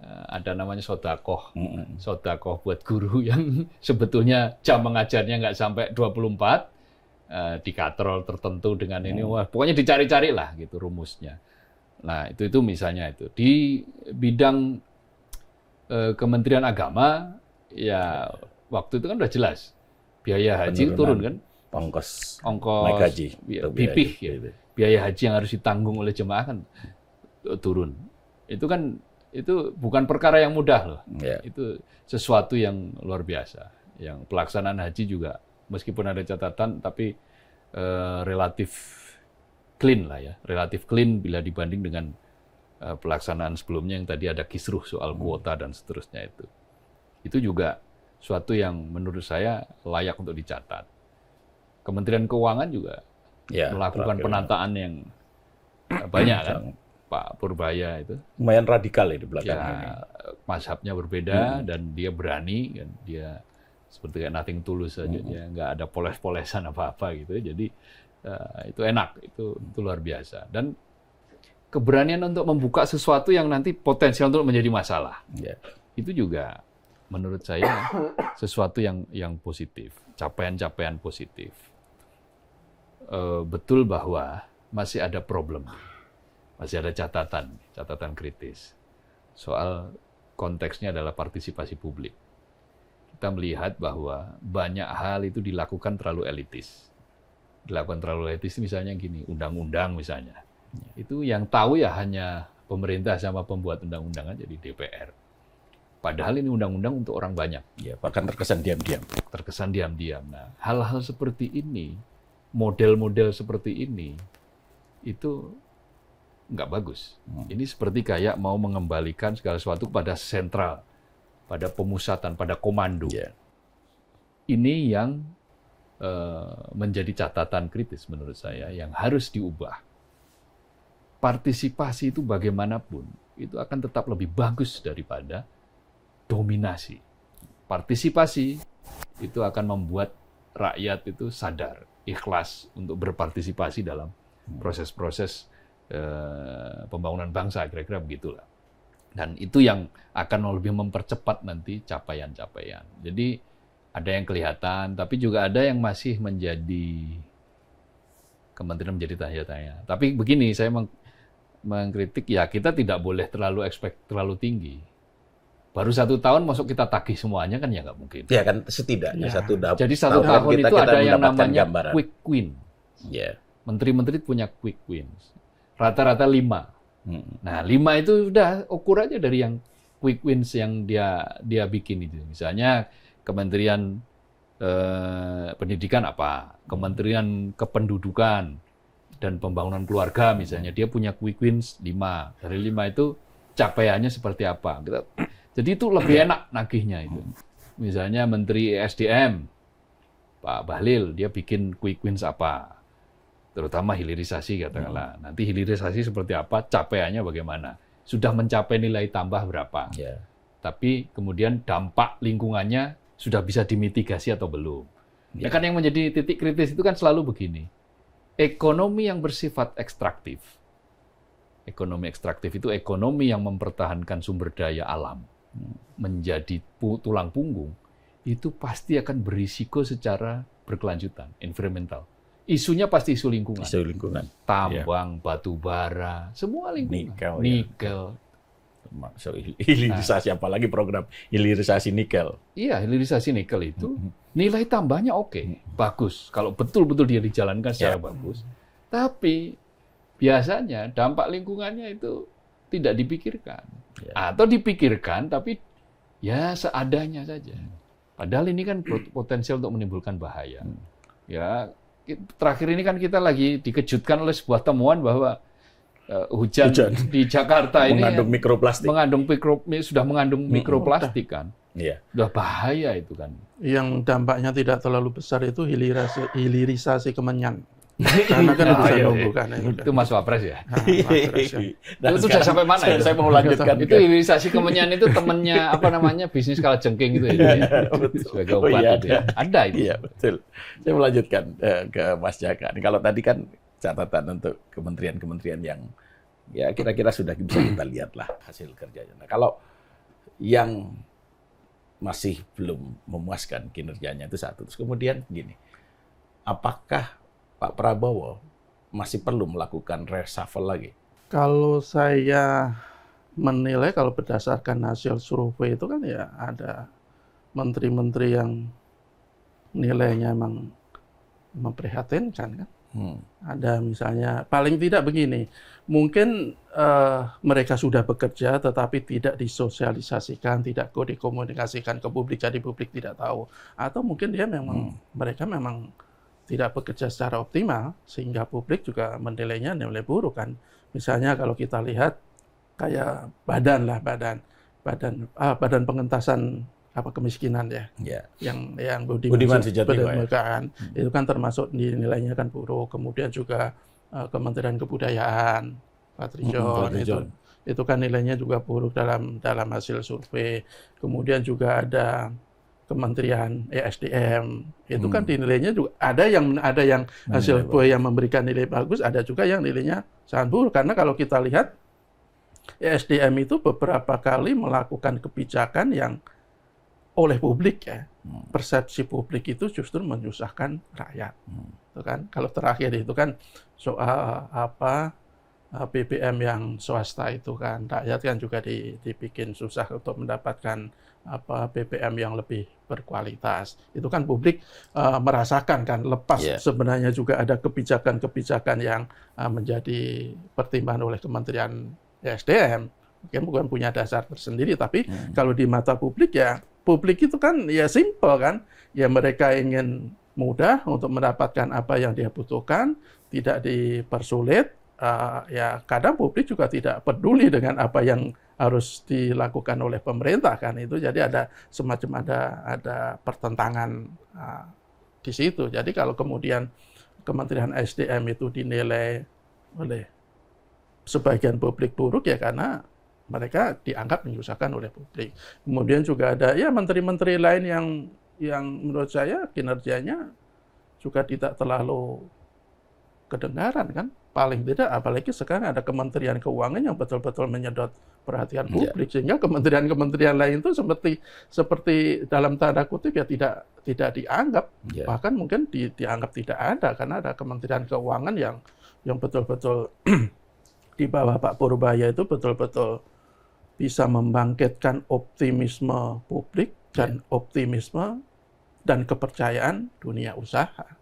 Ada namanya sodakoh. Sodakoh buat guru yang sebetulnya jam mengajarnya nggak sampai 24, dikatrol tertentu dengan ini. Wah, pokoknya dicari-cari lah gitu rumusnya. Nah, itu misalnya itu. Di bidang Kementerian Agama, ya waktu itu kan udah jelas. Biaya haji turun kan? Ongkos naik haji. BIP ya. Biaya haji yang harus ditanggung oleh jemaah kan turun. Itu bukan perkara yang mudah loh. Itu sesuatu yang luar biasa. Yang pelaksanaan haji juga meskipun ada catatan tapi relatif clean lah ya. Relatif clean bila dibanding dengan pelaksanaan sebelumnya yang tadi ada kisruh soal kuota dan seterusnya itu. Itu juga suatu yang menurut saya layak untuk dicatat. Kementerian Keuangan juga melakukan penataan yang banyak kan. Pak Purbaya itu lumayan radikal ya di belakang ini. Mazhabnya berbeda dan dia berani kan, dia seperti kayak nothing tulus saja, dia nggak ada poles-polesan apa-apa gitu. Jadi itu enak, itu luar biasa. Dan keberanian untuk membuka sesuatu yang nanti potensial untuk menjadi masalah. Itu juga menurut saya sesuatu yang positif, capaian-capaian positif. Betul bahwa masih ada problem. Masih ada catatan kritis. Soal konteksnya adalah partisipasi publik. Kita melihat bahwa banyak hal itu dilakukan terlalu elitis. Dilakukan terlalu elitis misalnya gini, undang-undang misalnya. Itu yang tahu ya hanya pemerintah sama pembuat undang-undang aja di DPR. Padahal ini undang-undang untuk orang banyak. Ya, bahkan terkesan diam-diam. Terkesan diam-diam. Nah, hal-hal seperti ini, model-model seperti ini, itu nggak bagus. Ini seperti kayak mau mengembalikan segala sesuatu pada sentral, pada pemusatan, pada komando. Ini yang menjadi catatan kritis menurut saya, yang harus diubah. Partisipasi itu bagaimanapun, itu akan tetap lebih bagus daripada dominasi. Partisipasi itu akan membuat rakyat itu sadar, ikhlas untuk berpartisipasi dalam proses-proses pembangunan bangsa, kira-kira begitulah. Dan itu yang akan lebih mempercepat nanti capaian-capaian. Jadi ada yang kelihatan, tapi juga ada yang masih menjadi kementerian menjadi tanya-tanya. Tapi begini, saya mengkritik ya kita tidak boleh terlalu tinggi. Baru 1 tahun masuk kita tagih semuanya kan ya nggak mungkin. Ya kan setidaknya Jadi 1 tahun itu ada yang namanya gambaran. Quick win. Menteri-menteri punya quick wins. Rata-rata 5. Nah, 5 itu udah ukur aja dari yang quick wins yang dia bikin itu. Misalnya Kementerian Pendidikan apa, Kementerian Kependudukan dan Pembangunan Keluarga misalnya, dia punya quick wins 5. Dari 5 itu capaiannya seperti apa. Jadi itu lebih enak nagihnya itu. Misalnya Menteri SDM, Pak Bahlil, dia bikin quick wins apa. Terutama hilirisasi katakanlah. Nanti hilirisasi seperti apa, capaiannya bagaimana. Sudah mencapai nilai tambah berapa. Tapi kemudian dampak lingkungannya sudah bisa dimitigasi atau belum. Ya kan yang menjadi titik kritis itu kan selalu begini. Ekonomi yang bersifat ekstraktif. Ekonomi ekstraktif itu ekonomi yang mempertahankan sumber daya alam. Menjadi tulang punggung. Itu pasti akan berisiko secara berkelanjutan, environmental. Isunya pasti isu lingkungan. Isu lingkungan. Tambang, batu bara, semua lingkungan. Nikel. Hilirisasi, apalagi program hilirisasi nikel. Iya, hilirisasi nikel itu nilai tambahnya oke, bagus. Kalau betul-betul dia dijalankan secara bagus. Tapi biasanya dampak lingkungannya itu tidak dipikirkan. Atau dipikirkan tapi ya seadanya saja. Padahal ini kan potensial untuk menimbulkan bahaya. Ya, terakhir ini kan kita lagi dikejutkan oleh sebuah temuan bahwa hujan di Jakarta ini mengandung mikroplastik. Sudah mengandung mikroplastik kan. Iya. Udah bahaya itu kan. Yang dampaknya tidak terlalu besar itu hilirisasi kemenyan. Karena kan bisa nunggu kan. Itu Mas Wapres ya? Dan itu sudah sampai mana ya? Saya mau lanjutkan. Itu hilirisasi kemenyan itu temennya bisnis kalajengking itu ya? Sebagai obat itu ya? Ada itu. Iya, betul. Saya mau lanjutkan ke Mas Jaka. Kalau tadi kan catatan untuk kementerian-kementerian yang ya kira-kira sudah bisa kita lihat lah hasil kerjanya. Nah, kalau yang masih belum memuaskan kinerjanya itu satu. Terus kemudian gini, apakah Pak Prabowo masih perlu melakukan reshuffle lagi? Kalau saya menilai, kalau berdasarkan hasil survei itu kan ya ada menteri-menteri yang nilainya memang memprihatinkan kan. Ada misalnya, paling tidak begini, mungkin mereka sudah bekerja tetapi tidak disosialisasikan, tidak dikomunikasikan ke publik, jadi publik tidak tahu. Atau mungkin mereka memang tidak bekerja secara optimal, sehingga publik juga menilainya nilai buruk kan. Misalnya kalau kita lihat kayak badan pengentasan kemiskinan ya, yang Budiman Sujatmiko kan, itu kan termasuk nilainya kan buruk. Kemudian juga Kementerian Kebudayaan Pak Tridjon itu kan nilainya juga buruk dalam hasil survei. Kemudian juga ada Kementerian ESDM itu kan dinilainya juga ada yang hasil survei yang memberikan nilai bagus, ada juga yang nilainya sangat buruk. Karena kalau kita lihat ESDM itu beberapa kali melakukan kebijakan yang oleh publik ya, persepsi publik itu justru menyusahkan rakyat. Itu kan kalau terakhir itu kan soal BBM yang swasta itu kan rakyat kan juga dibikin susah untuk mendapatkan BBM yang lebih berkualitas. Itu kan publik merasakan kan, lepas sebenarnya juga ada kebijakan-kebijakan yang menjadi pertimbangan oleh Kementerian ESDM. Mungkin bukan punya dasar tersendiri, tapi kalau di mata publik ya, publik itu kan ya simple kan, ya mereka ingin mudah untuk mendapatkan apa yang dia butuhkan, tidak dipersulit. Ya kadang publik juga tidak peduli dengan apa yang harus dilakukan oleh pemerintah kan, itu jadi ada semacam ada pertentangan di situ. Jadi kalau kemudian Kementerian SDM itu dinilai oleh sebagian publik buruk ya karena mereka dianggap menyusahkan oleh publik. Kemudian juga ada ya menteri-menteri lain yang menurut saya kinerjanya juga tidak terlalu kedengaran kan. Paling tidak apalagi sekarang ada Kementerian Keuangan yang betul-betul menyedot perhatian publik, sehingga kementerian-kementerian lain itu seperti dalam tanda kutip ya tidak dianggap, bahkan mungkin dianggap tidak ada, karena ada Kementerian Keuangan yang betul-betul di bawah Pak Purbaya itu betul-betul bisa membangkitkan optimisme publik dan optimisme dan kepercayaan dunia usaha.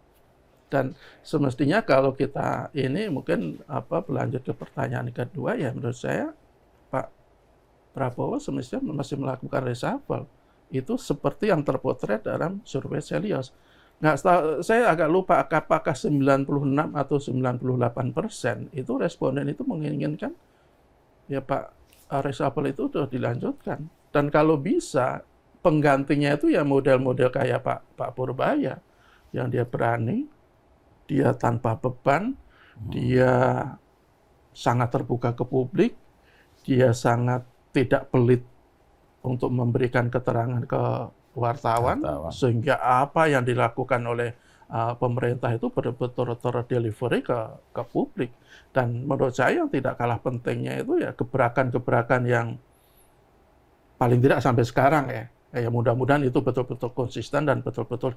Dan semestinya kalau kita ini mungkin berlanjut ke pertanyaan kedua ya, menurut saya Pak Prabowo semestinya masih melakukan reshuffle. Itu seperti yang terpotret dalam survei Selios. Saya agak lupa apakah 96 atau 98% itu responden itu menginginkan ya Pak reshuffle itu sudah dilanjutkan. Dan kalau bisa penggantinya itu ya model-model kayak Pak Purbaya yang dia berani, dia tanpa beban, dia sangat terbuka ke publik, dia sangat tidak pelit untuk memberikan keterangan ke wartawan. Sehingga apa yang dilakukan oleh pemerintah itu betul-betul terdelivery ke publik. Dan menurut saya yang tidak kalah pentingnya itu ya gebrakan-gebrakan yang paling tidak sampai sekarang ya mudah-mudahan itu betul-betul konsisten dan betul-betul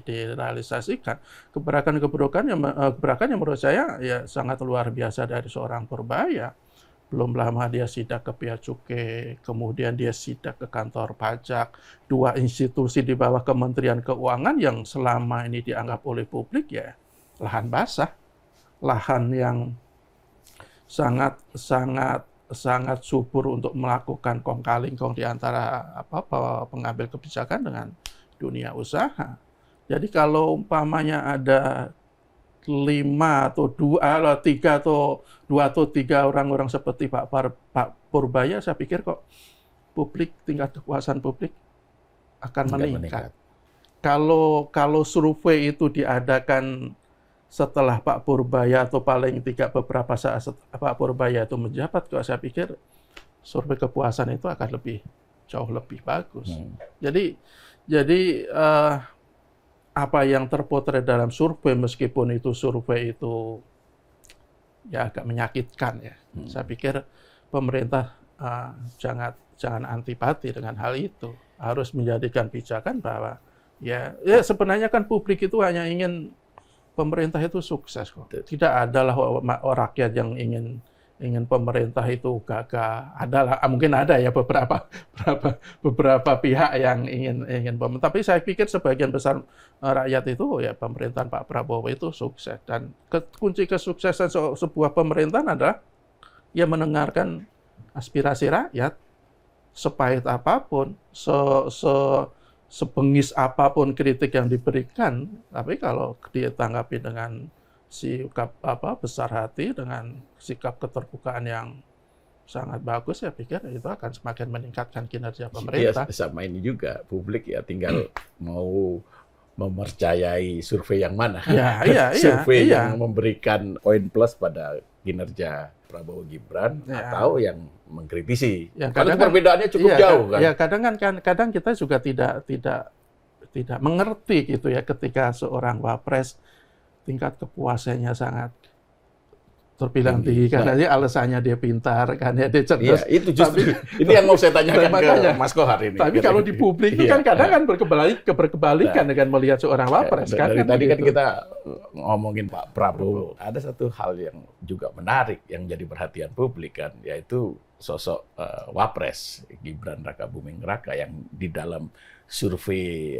direalisasikan. Gebrakan yang menurut saya ya sangat luar biasa dari seorang Purbaya. Belum lama dia sidak ke Bea Cukai, kemudian dia sidak ke kantor pajak, dua institusi di bawah Kementerian Keuangan yang selama ini dianggap oleh publik ya lahan basah, lahan yang sangat subur untuk melakukan kong kali kong di antara pengambil kebijakan dengan dunia usaha. Jadi kalau umpamanya ada 8 5 atau 2, 3 atau 2 atau 3 orang-orang seperti Pak Purbaya, saya pikir kok tingkat kepuasan publik akan meningkat. Kalau survei itu diadakan setelah Pak Purbaya atau paling tidak beberapa saat Pak Purbaya itu menjabat, kok saya pikir survei kepuasan itu akan jauh lebih bagus. Jadi apa yang terpotret dalam survei, meskipun itu survei itu ya agak menyakitkan ya. Saya pikir pemerintah jangan antipati dengan hal itu. Harus menjadikan pijakan bahwa ya sebenarnya kan publik itu hanya ingin pemerintah itu sukses kok. Tidak adalah rakyat yang ingin pemerintah itu gagal. Adalah mungkin ada ya beberapa pihak yang ingin pemerintah. Tapi saya pikir sebagian besar rakyat itu ya pemerintahan Pak Prabowo itu sukses. Dan kunci kesuksesan sebuah pemerintahan adalah ya mendengarkan aspirasi rakyat, sepahit apapun, sebengis apapun kritik yang diberikan, tapi kalau ditanggapi dengan sikap besar hati, dengan sikap keterbukaan yang sangat bagus, saya pikir itu akan semakin meningkatkan kinerja pemerintah. Ya, sama ini juga publik ya tinggal mau mempercayai survei yang mana. Survei yang memberikan poin plus pada kinerja Prabowo Gibran atau yang mengkritisi. Ya, karena perbedaannya cukup jauh kan. Ya, kadang kita juga tidak mengerti gitu ya, ketika seorang wapres tingkat kepuasannya sangat terbilang tinggi karena dia alasannya dia pintar, karena dia cerdas. Iya, itu justru ini yang mau saya tanyakan ke Mas Kohar ini. Tapi kalau di publik itu kan kadang kan berkebalikan dengan melihat seorang wapres. Dari tadi kan kita ngomongin Pak Prabowo. Ada satu hal yang juga menarik yang jadi perhatian publik kan, yaitu sosok wapres Gibran Rakabuming Raka yang di dalam survei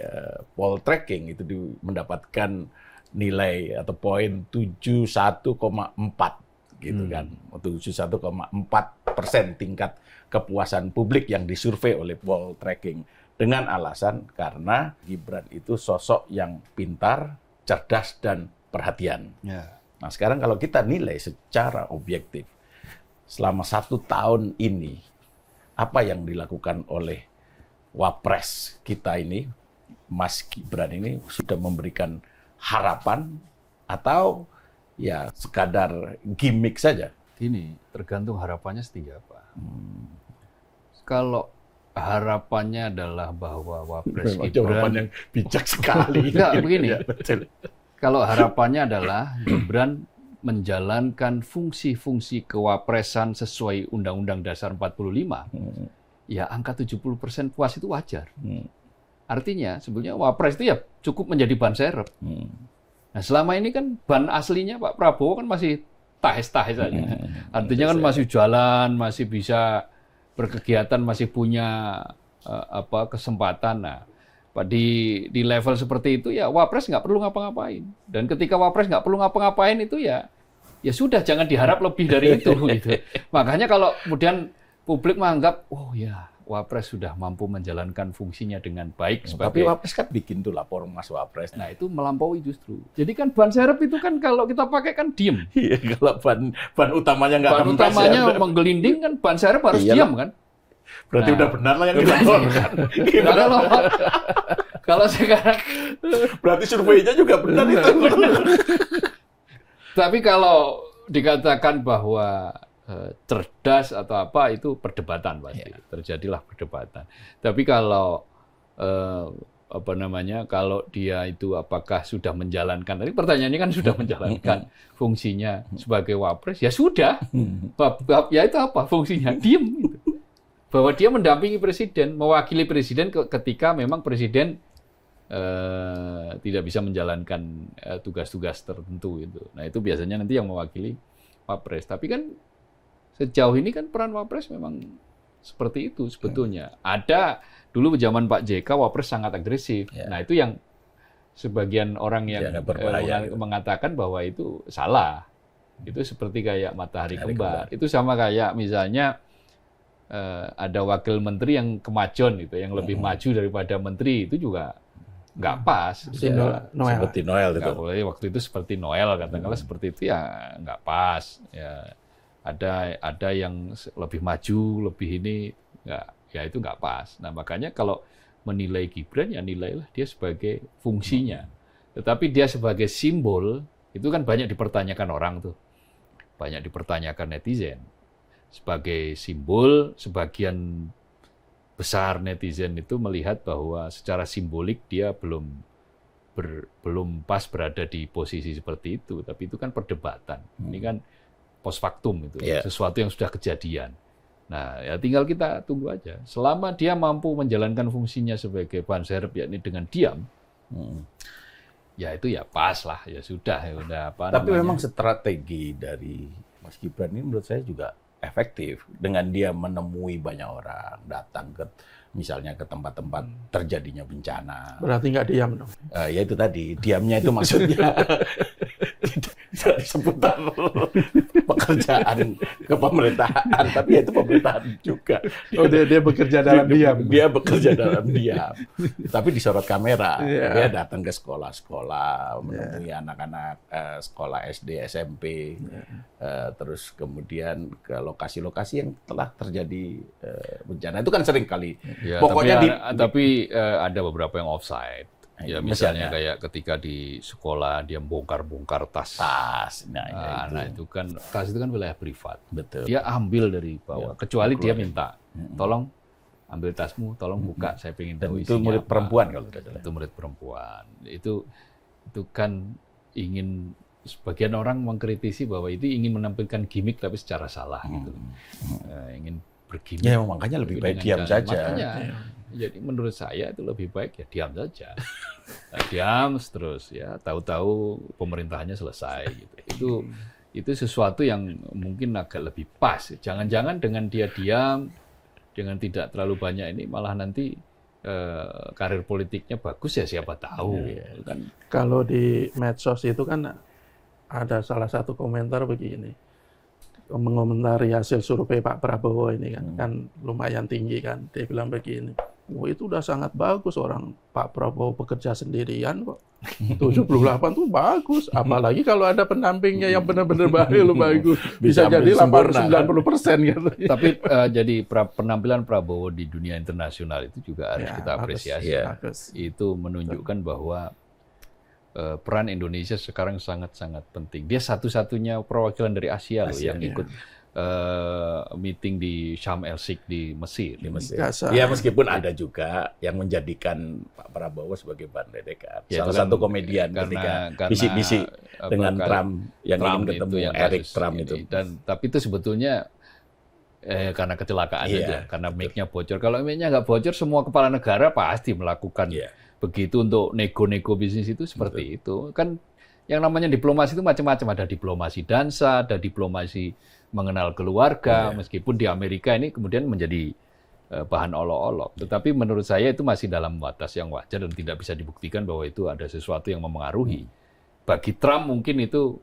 poll tracking itu mendapatkan nilai atau poin 71,4 gitu kan, 71,4% tingkat kepuasan publik yang disurvei oleh poll tracking, dengan alasan karena Gibran itu sosok yang pintar, cerdas, dan perhatian. Nah sekarang kalau kita nilai secara objektif, selama 1 tahun ini, apa yang dilakukan oleh wapres kita ini, Mas Gibran ini, sudah memberikan harapan atau ya sekadar gimmick saja? Ini tergantung harapannya seperti apa. Kalau harapannya adalah bahwa wapres Gibran, jawaban yang bijak sekali. Enggak, begini. Kalau harapannya adalah Gibran menjalankan fungsi-fungsi kewapresan sesuai Undang-Undang Dasar 45, ya angka 70% puas itu wajar. Artinya sebetulnya wapres itu ya cukup menjadi ban serep. Nah selama ini kan ban aslinya Pak Prabowo kan masih tahes-tahes saja. Artinya kan masih jalan, masih bisa berkegiatan, masih punya kesempatan. Nah di level seperti itu ya wapres nggak perlu ngapa-ngapain. Dan ketika wapres nggak perlu ngapa-ngapain itu ya sudah, jangan diharap lebih dari itu gitu. Makanya kalau kemudian publik menganggap oh ya wapres sudah mampu menjalankan fungsinya dengan baik sebagai... Tapi wapres kan bikin tuh lapor Mas Wapres. Nah itu melampaui justru. Jadi kan ban serep itu kan kalau kita pakai kan diem. Iya, kalau ban utamanya nggak ban utamanya menggelinding kan ban serep harus diam kan. Berarti udah benar lah yang dilaporkan. Kalau sekarang... Berarti surveinya juga benar itu. Tapi kalau dikatakan bahwa cerdas atau apa itu perdebatan pasti, terjadilah perdebatan. Tapi kalau kalau dia itu apakah sudah menjalankan, tadi pertanyaannya kan sudah menjalankan fungsinya sebagai wapres, ya sudah. Ya itu apa fungsinya? Diem gitu. Bahwa dia mendampingi presiden, mewakili presiden ketika memang presiden tidak bisa menjalankan tugas-tugas tertentu itu. Nah itu biasanya nanti yang mewakili wapres. Tapi kan sejauh ini kan peran wapres memang seperti itu sebetulnya. Ada dulu zaman Pak JK wapres sangat agresif. Nah itu yang sebagian orang yang mengatakan bahwa itu salah. Itu seperti kayak matahari kembar. Itu sama kayak misalnya ada wakil menteri yang kemajon gitu, yang lebih maju daripada menteri, itu juga nggak pas. Seperti Ya, Noel. Seperti Noel itu. nggak boleh waktu itu seperti Noel katakanlah seperti itu ya nggak pas. Ya ada yang lebih maju, lebih ini nggak, ya itu nggak pas. Nah makanya kalau menilai Gibran ya nilailah dia sebagai fungsinya. Tetapi dia sebagai simbol itu kan banyak dipertanyakan orang tuh, banyak dipertanyakan netizen. Sebagai simbol, sebagian besar netizen itu melihat bahwa secara simbolik dia belum pas berada di posisi seperti itu. Tapi itu kan perdebatan. Ini kan post factum itu, sesuatu yang sudah kejadian. Nah, ya tinggal kita tunggu aja. Selama dia mampu menjalankan fungsinya sebagai ban serep, yakni dengan diam, ya itu ya pas lah, ya sudah. Ya udah, apa Tapi namanya. memang strategi dari Mas Gibran ini menurut saya juga efektif. Dengan dia menemui banyak orang, datang ke misalnya ke tempat-tempat terjadinya bencana. Berarti nggak diam dong. Ya itu tadi, diamnya itu maksudnya tidak seputar pekerjaan kepemerintahan, tapi ya itu pemerintahan juga. Oh, dia bekerja dalam diam. Dia bekerja dalam diam, tapi disorot kamera. Dia datang ke sekolah-sekolah, menemui anak-anak sekolah SD, SMP, terus kemudian ke lokasi-lokasi yang telah terjadi bencana. Itu kan sering kali. Ya, Pokoknya tapi ada beberapa yang offside. Ya misalnya misalnya. kayak ketika di sekolah dia bongkar-bongkar tas. Nah itu kan tas itu kan wilayah privat. Betul. Dia ambil dari bawah. Kecuali dia minta, tolong ambil tasmu, tolong buka. Saya pengen tahu itu isinya murid apa." perempuan kalau tidak salah. Itu murid perempuan. Itu kan ingin, sebagian orang mengkritisi bahwa itu ingin menampilkan gimmick tapi secara salah gitu. Ingin bergimmick. Ya makanya lebih baik diam saja. Makanya, jadi menurut saya itu lebih baik ya diam saja. Nah, diam terus ya, tahu-tahu pemerintahannya selesai gitu. Itu sesuatu yang mungkin agak lebih pas. Jangan-jangan dengan dia diam, dengan tidak terlalu banyak ini malah nanti karir politiknya bagus ya, siapa tahu. Kan. Kalau di medsos itu kan ada salah satu komentar begini, mengomentari hasil survei Pak Prabowo ini kan lumayan tinggi kan. Dia bilang begini, itu udah sangat bagus, orang Pak Prabowo bekerja sendirian kok. 78 tuh bagus, apalagi kalau ada pendampingnya yang benar-benar bagus. Bisa jadi 90% gitu. Tapi jadi penampilan Prabowo di dunia internasional itu juga harus kita apresiasi. Bagus. Itu menunjukkan bahwa peran Indonesia sekarang sangat-sangat penting. Dia satu-satunya perwakilan dari Asia loh yang ikut meeting di Sharm el-Sheikh di Mesir. Ya meskipun ada juga yang menjadikan Pak Prabowo sebagai bahan ledekan. Ya, salah satu komedian ketika bisi-bisi dengan Trump yang ingin ketemu Eric Trump itu. Tapi itu sebetulnya karena kecelakaan aja, karena mic-nya bocor. Kalau mic-nya nggak bocor, semua kepala negara pasti melakukan begitu untuk nego-nego bisnis itu seperti itu. Kan yang namanya diplomasi itu macam-macam. Ada diplomasi dansa, ada diplomasi mengenal keluarga, meskipun di Amerika ini kemudian menjadi bahan olok-olok. Tetapi menurut saya itu masih dalam batas yang wajar dan tidak bisa dibuktikan bahwa itu ada sesuatu yang memengaruhi. Bagi Trump mungkin itu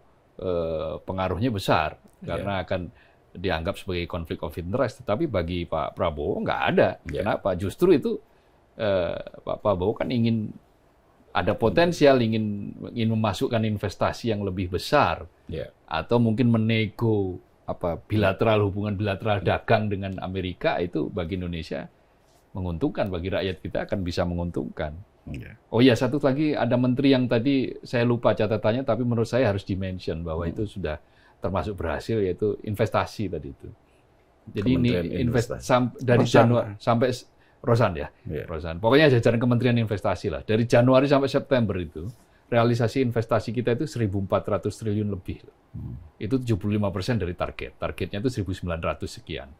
pengaruhnya besar, karena akan dianggap sebagai konflik of interest. Tetapi bagi Pak Prabowo nggak ada. Kenapa? Justru itu Pak Prabowo kan ingin ada potensial, ingin memasukkan investasi yang lebih besar, atau mungkin menego hubungan bilateral dagang dengan Amerika. Itu bagi Indonesia menguntungkan, bagi rakyat kita akan bisa menguntungkan. Oh ya, satu lagi, ada menteri yang tadi saya lupa catatannya, tapi menurut saya harus dimention bahwa itu sudah termasuk berhasil, yaitu investasi tadi itu. Jadi ini dari Januari sampai Rosan ya, Rosan. Pokoknya jajaran Kementerian Investasi lah. Dari Januari sampai September itu, realisasi investasi kita itu 1.400 triliun lebih. Itu 75% dari target. Targetnya itu 1.900 sekian.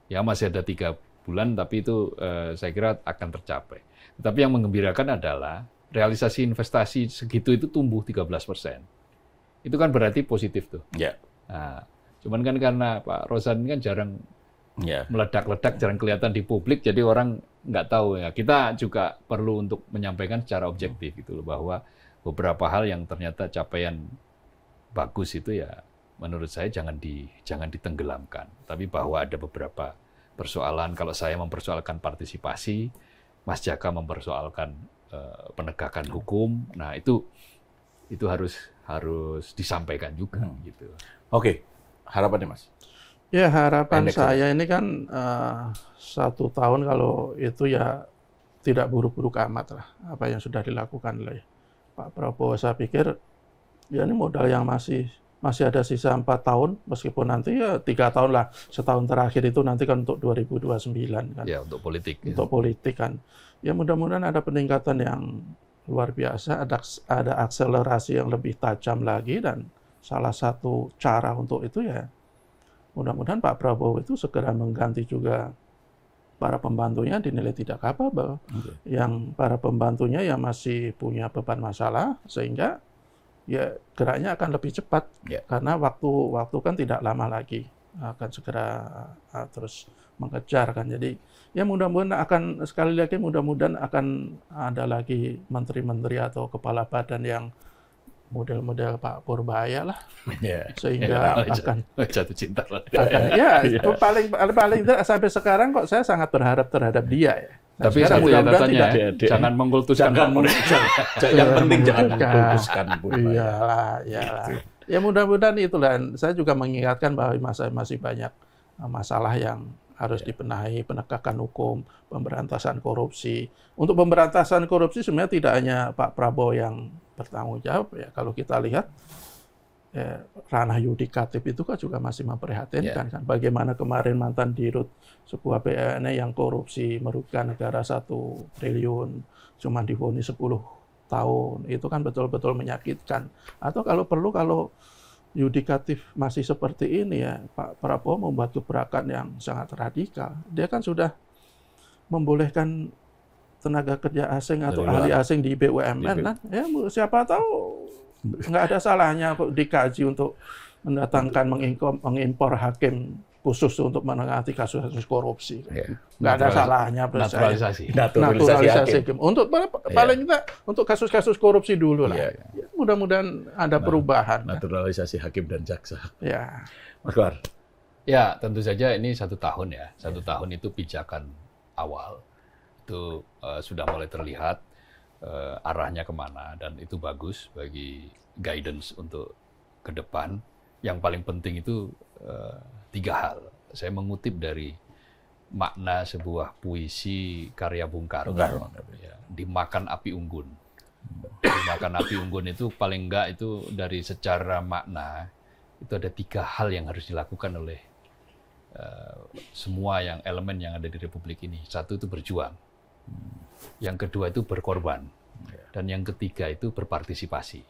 Ya masih ada 3 bulan, tapi itu saya kira akan tercapai. Tetapi yang menggembirakan adalah realisasi investasi segitu itu tumbuh 13%. Itu kan berarti positif tuh. Nah, cuman kan karena Pak Rosan kan jarang meledak-ledak, jarang kelihatan di publik, jadi orang nggak tahu ya. Kita juga perlu untuk menyampaikan secara objektif gitu loh, bahwa beberapa hal yang ternyata capaian bagus itu ya menurut saya jangan ditenggelamkan. Tapi bahwa ada beberapa persoalan, kalau saya mempersoalkan partisipasi, Mas Jaka mempersoalkan penegakan hukum. Nah, itu harus disampaikan juga gitu. Oke, harapannya Mas? Ya, harapan Pendek saya ini kan 1 tahun kalau itu ya tidak buruk-buruk amat lah apa yang sudah dilakukan oleh Pak Prabowo. Saya pikir ya ini modal yang masih ada sisa 4 tahun, meskipun nanti ya 3 tahun lah, setahun terakhir itu nanti kan untuk 2029 kan. Ya, untuk politik. Untuk politik kan. Ya mudah-mudahan ada peningkatan yang luar biasa, ada akselerasi yang lebih tajam lagi, dan salah satu cara untuk itu ya mudah-mudahan Pak Prabowo itu segera mengganti juga para pembantunya dinilai tidak capable, yang para pembantunya yang masih punya beban masalah, sehingga ya geraknya akan lebih cepat, karena waktu kan tidak lama lagi akan segera terus mengejar kan. Jadi ya mudah-mudahan mudah-mudahan akan ada lagi menteri-menteri atau kepala badan yang model-model Pak Purbaya lah, sehingga akan jatuh cinta lah. Paling sampai sekarang kok saya sangat berharap terhadap dia ya. Tapi satu yang katanya, jangan mengkultuskan. Yang penting jangan mengkultuskan. Iyalah. Ya mudah-mudahan itulah. Saya juga mengingatkan bahwa masih banyak masalah yang harus dibenahi, penegakan hukum, pemberantasan korupsi. Untuk pemberantasan korupsi sebenarnya tidak hanya Pak Prabowo yang bertanggung jawab ya. Kalau kita lihat ranah yudikatif itu kan juga masih memprihatinkan kan. Bagaimana kemarin mantan dirut sebuah BUMN yang korupsi merugikan negara 1 triliun cuma divonis 10 tahun, itu kan betul-betul menyakitkan. Atau kalau yudikatif masih seperti ini ya, Pak Prabowo membuat gebrakan yang sangat radikal. Dia kan sudah membolehkan tenaga kerja asing atau ahli asing di BUMN kan. Ya siapa tahu nggak ada salahnya kok dikaji untuk mendatangkan mengimpor hakim khusus untuk menangani kasus-kasus korupsi. Nggak ada salahnya. Naturalisasi hakim. Paling tidak untuk kasus-kasus korupsi dulu lah. Ya, mudah-mudahan ada perubahan. Naturalisasi hakim dan jaksa. Ya. Mas Kohar. Ya, tentu saja ini 1 tahun ya. 1 tahun itu pijakan awal. Itu sudah mulai terlihat arahnya kemana, dan itu bagus bagi guidance untuk ke depan. Yang paling penting itu 3 hal. Saya mengutip dari makna sebuah puisi karya Bung Karno, ya, Dimakan Api Unggun. Dimakan Api Unggun itu paling enggak itu dari secara makna itu ada 3 hal yang harus dilakukan oleh semua elemen yang ada di Republik ini. 1 itu berjuang. Yang kedua itu berkorban. Dan yang ketiga itu berpartisipasi.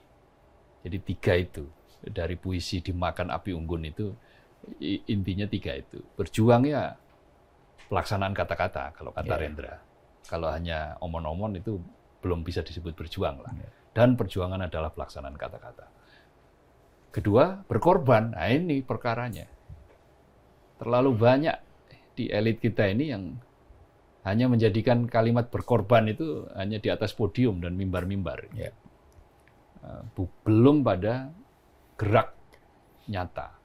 Jadi 3 itu. Dari puisi Dimakan Api Unggun itu, intinya 3 itu. Berjuang ya pelaksanaan kata-kata, kalau kata Rendra. Kalau hanya omon-omon itu belum bisa disebut berjuang lah. Dan perjuangan adalah pelaksanaan kata-kata. Kedua, berkorban. Nah ini perkaranya. Terlalu banyak di elit kita ini yang hanya menjadikan kalimat berkorban itu hanya di atas podium dan mimbar-mimbar. Belum pada gerak nyata.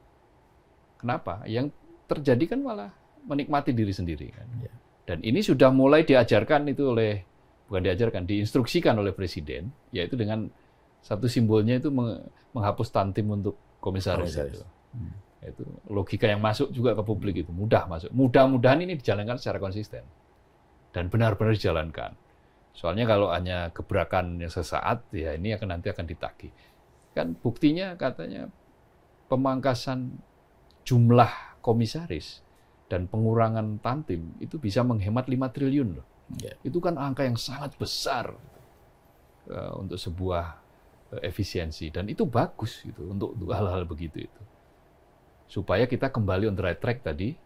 Kenapa? Yang terjadi kan malah menikmati diri sendiri kan. Dan ini sudah mulai diajarkan itu diinstruksikan oleh Presiden, yaitu dengan satu simbolnya itu menghapus tantim untuk komisaris. Itu logika yang masuk juga ke publik itu, mudah masuk. Mudah-mudahan ini dijalankan secara konsisten dan benar-benar dijalankan. Soalnya kalau hanya gebrakan yang sesaat, ya ini nanti akan ditagih. Kan buktinya katanya pemangkasan jumlah komisaris dan pengurangan tantim itu bisa menghemat 5 triliun loh. Itu kan angka yang sangat besar untuk sebuah efisiensi, dan itu bagus gitu untuk hal-hal begitu itu. Supaya kita kembali on the right track tadi,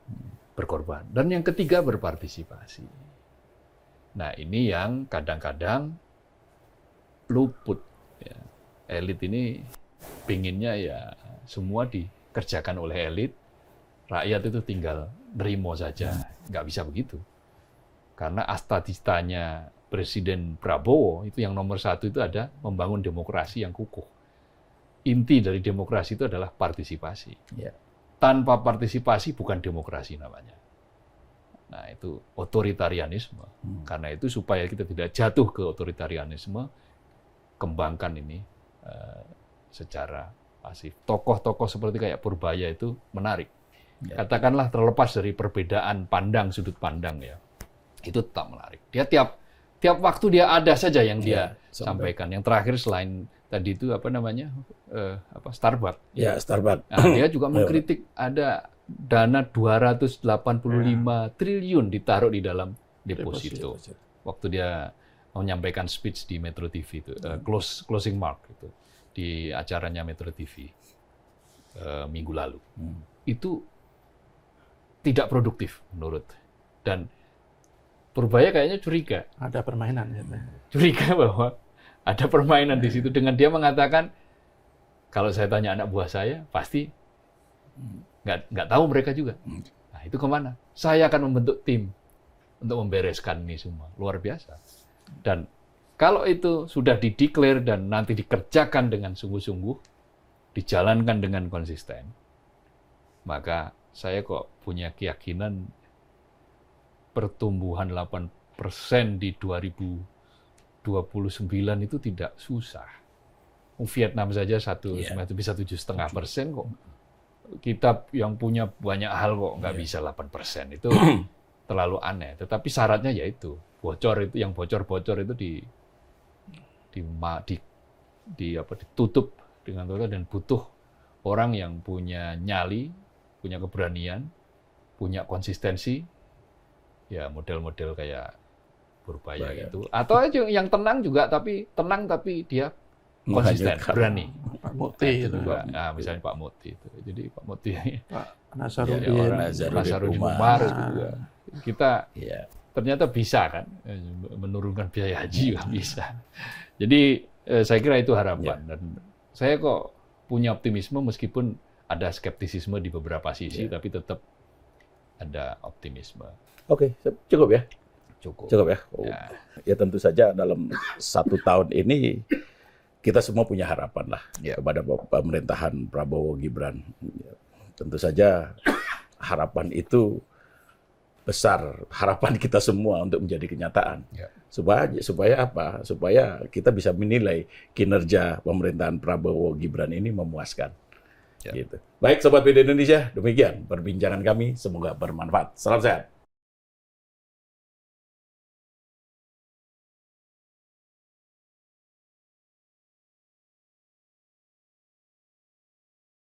berkorban. Dan yang ketiga berpartisipasi. Nah ini yang kadang-kadang luput. Ya. Elit ini pinginnya ya semua dikerjakan oleh elit, rakyat itu tinggal nerimo saja. Nggak bisa begitu. Karena asta-citanya Presiden Prabowo itu yang nomor 1 itu ada membangun demokrasi yang kukuh. Inti dari demokrasi itu adalah partisipasi. Tanpa partisipasi bukan demokrasi namanya. Nah, itu otoritarianisme. Karena itu supaya kita tidak jatuh ke otoritarianisme, kembangkan ini secara pasif. Tokoh-tokoh seperti kayak Purbaya itu menarik. Katakanlah terlepas dari perbedaan pandang, sudut pandang ya, itu tetap menarik. Dia tiap waktu dia ada saja yang dia sampaikan. Yang terakhir selain tadi itu Starbucks. Ya, Starbucks. Nah, dia juga mengkritik ada dana 285 triliun ditaruh di dalam deposito. Waktu dia menyampaikan speech di Metro TV itu, closing mark itu di acaranya Metro TV minggu lalu. Itu tidak produktif menurut. Dan Purbaya kayaknya curiga. Ada permainan ya. Curiga bahwa ada permainan di situ dengan dia mengatakan, kalau saya tanya anak buah saya, pasti nggak tahu mereka juga. Nah, itu kemana? Saya akan membentuk tim untuk membereskan ini semua. Luar biasa. Dan kalau itu sudah dideklar dan nanti dikerjakan dengan sungguh-sungguh, dijalankan dengan konsisten, maka saya kok punya keyakinan pertumbuhan 8% di 2029 itu tidak susah. Vietnam saja bisa 7,5% kok. Kita yang punya banyak hal kok nggak bisa 8%. Itu terlalu aneh. Tetapi syaratnya yaitu yang bocor-bocor itu ditutup dengan total, dan butuh orang yang punya nyali, punya keberanian, punya konsistensi, ya model-model kayak Purbaya itu. Atau yang tenang tapi dia konsisten, berani. Pak Mukti itu. Nah, misalnya Pak Mukti itu. Jadi Pak Mukti, Pak Nasaruddin Umar juga. Kita ternyata bisa kan menurunkan biaya haji juga bisa. Jadi saya kira itu harapan, dan saya kok punya optimisme meskipun ada skeptisisme di beberapa sisi, tapi tetap ada optimisme. Oke, cukup ya? Cukup ya? Ya tentu saja dalam 1 tahun ini kita semua punya harapan lah kepada pemerintahan Prabowo Gibran. Tentu saja harapan itu besar, harapan kita semua untuk menjadi kenyataan. Supaya apa? Supaya kita bisa menilai kinerja pemerintahan Prabowo Gibran ini memuaskan. Gitu. Baik Sobat BD Indonesia, demikian perbincangan kami, semoga bermanfaat. Salam sehat.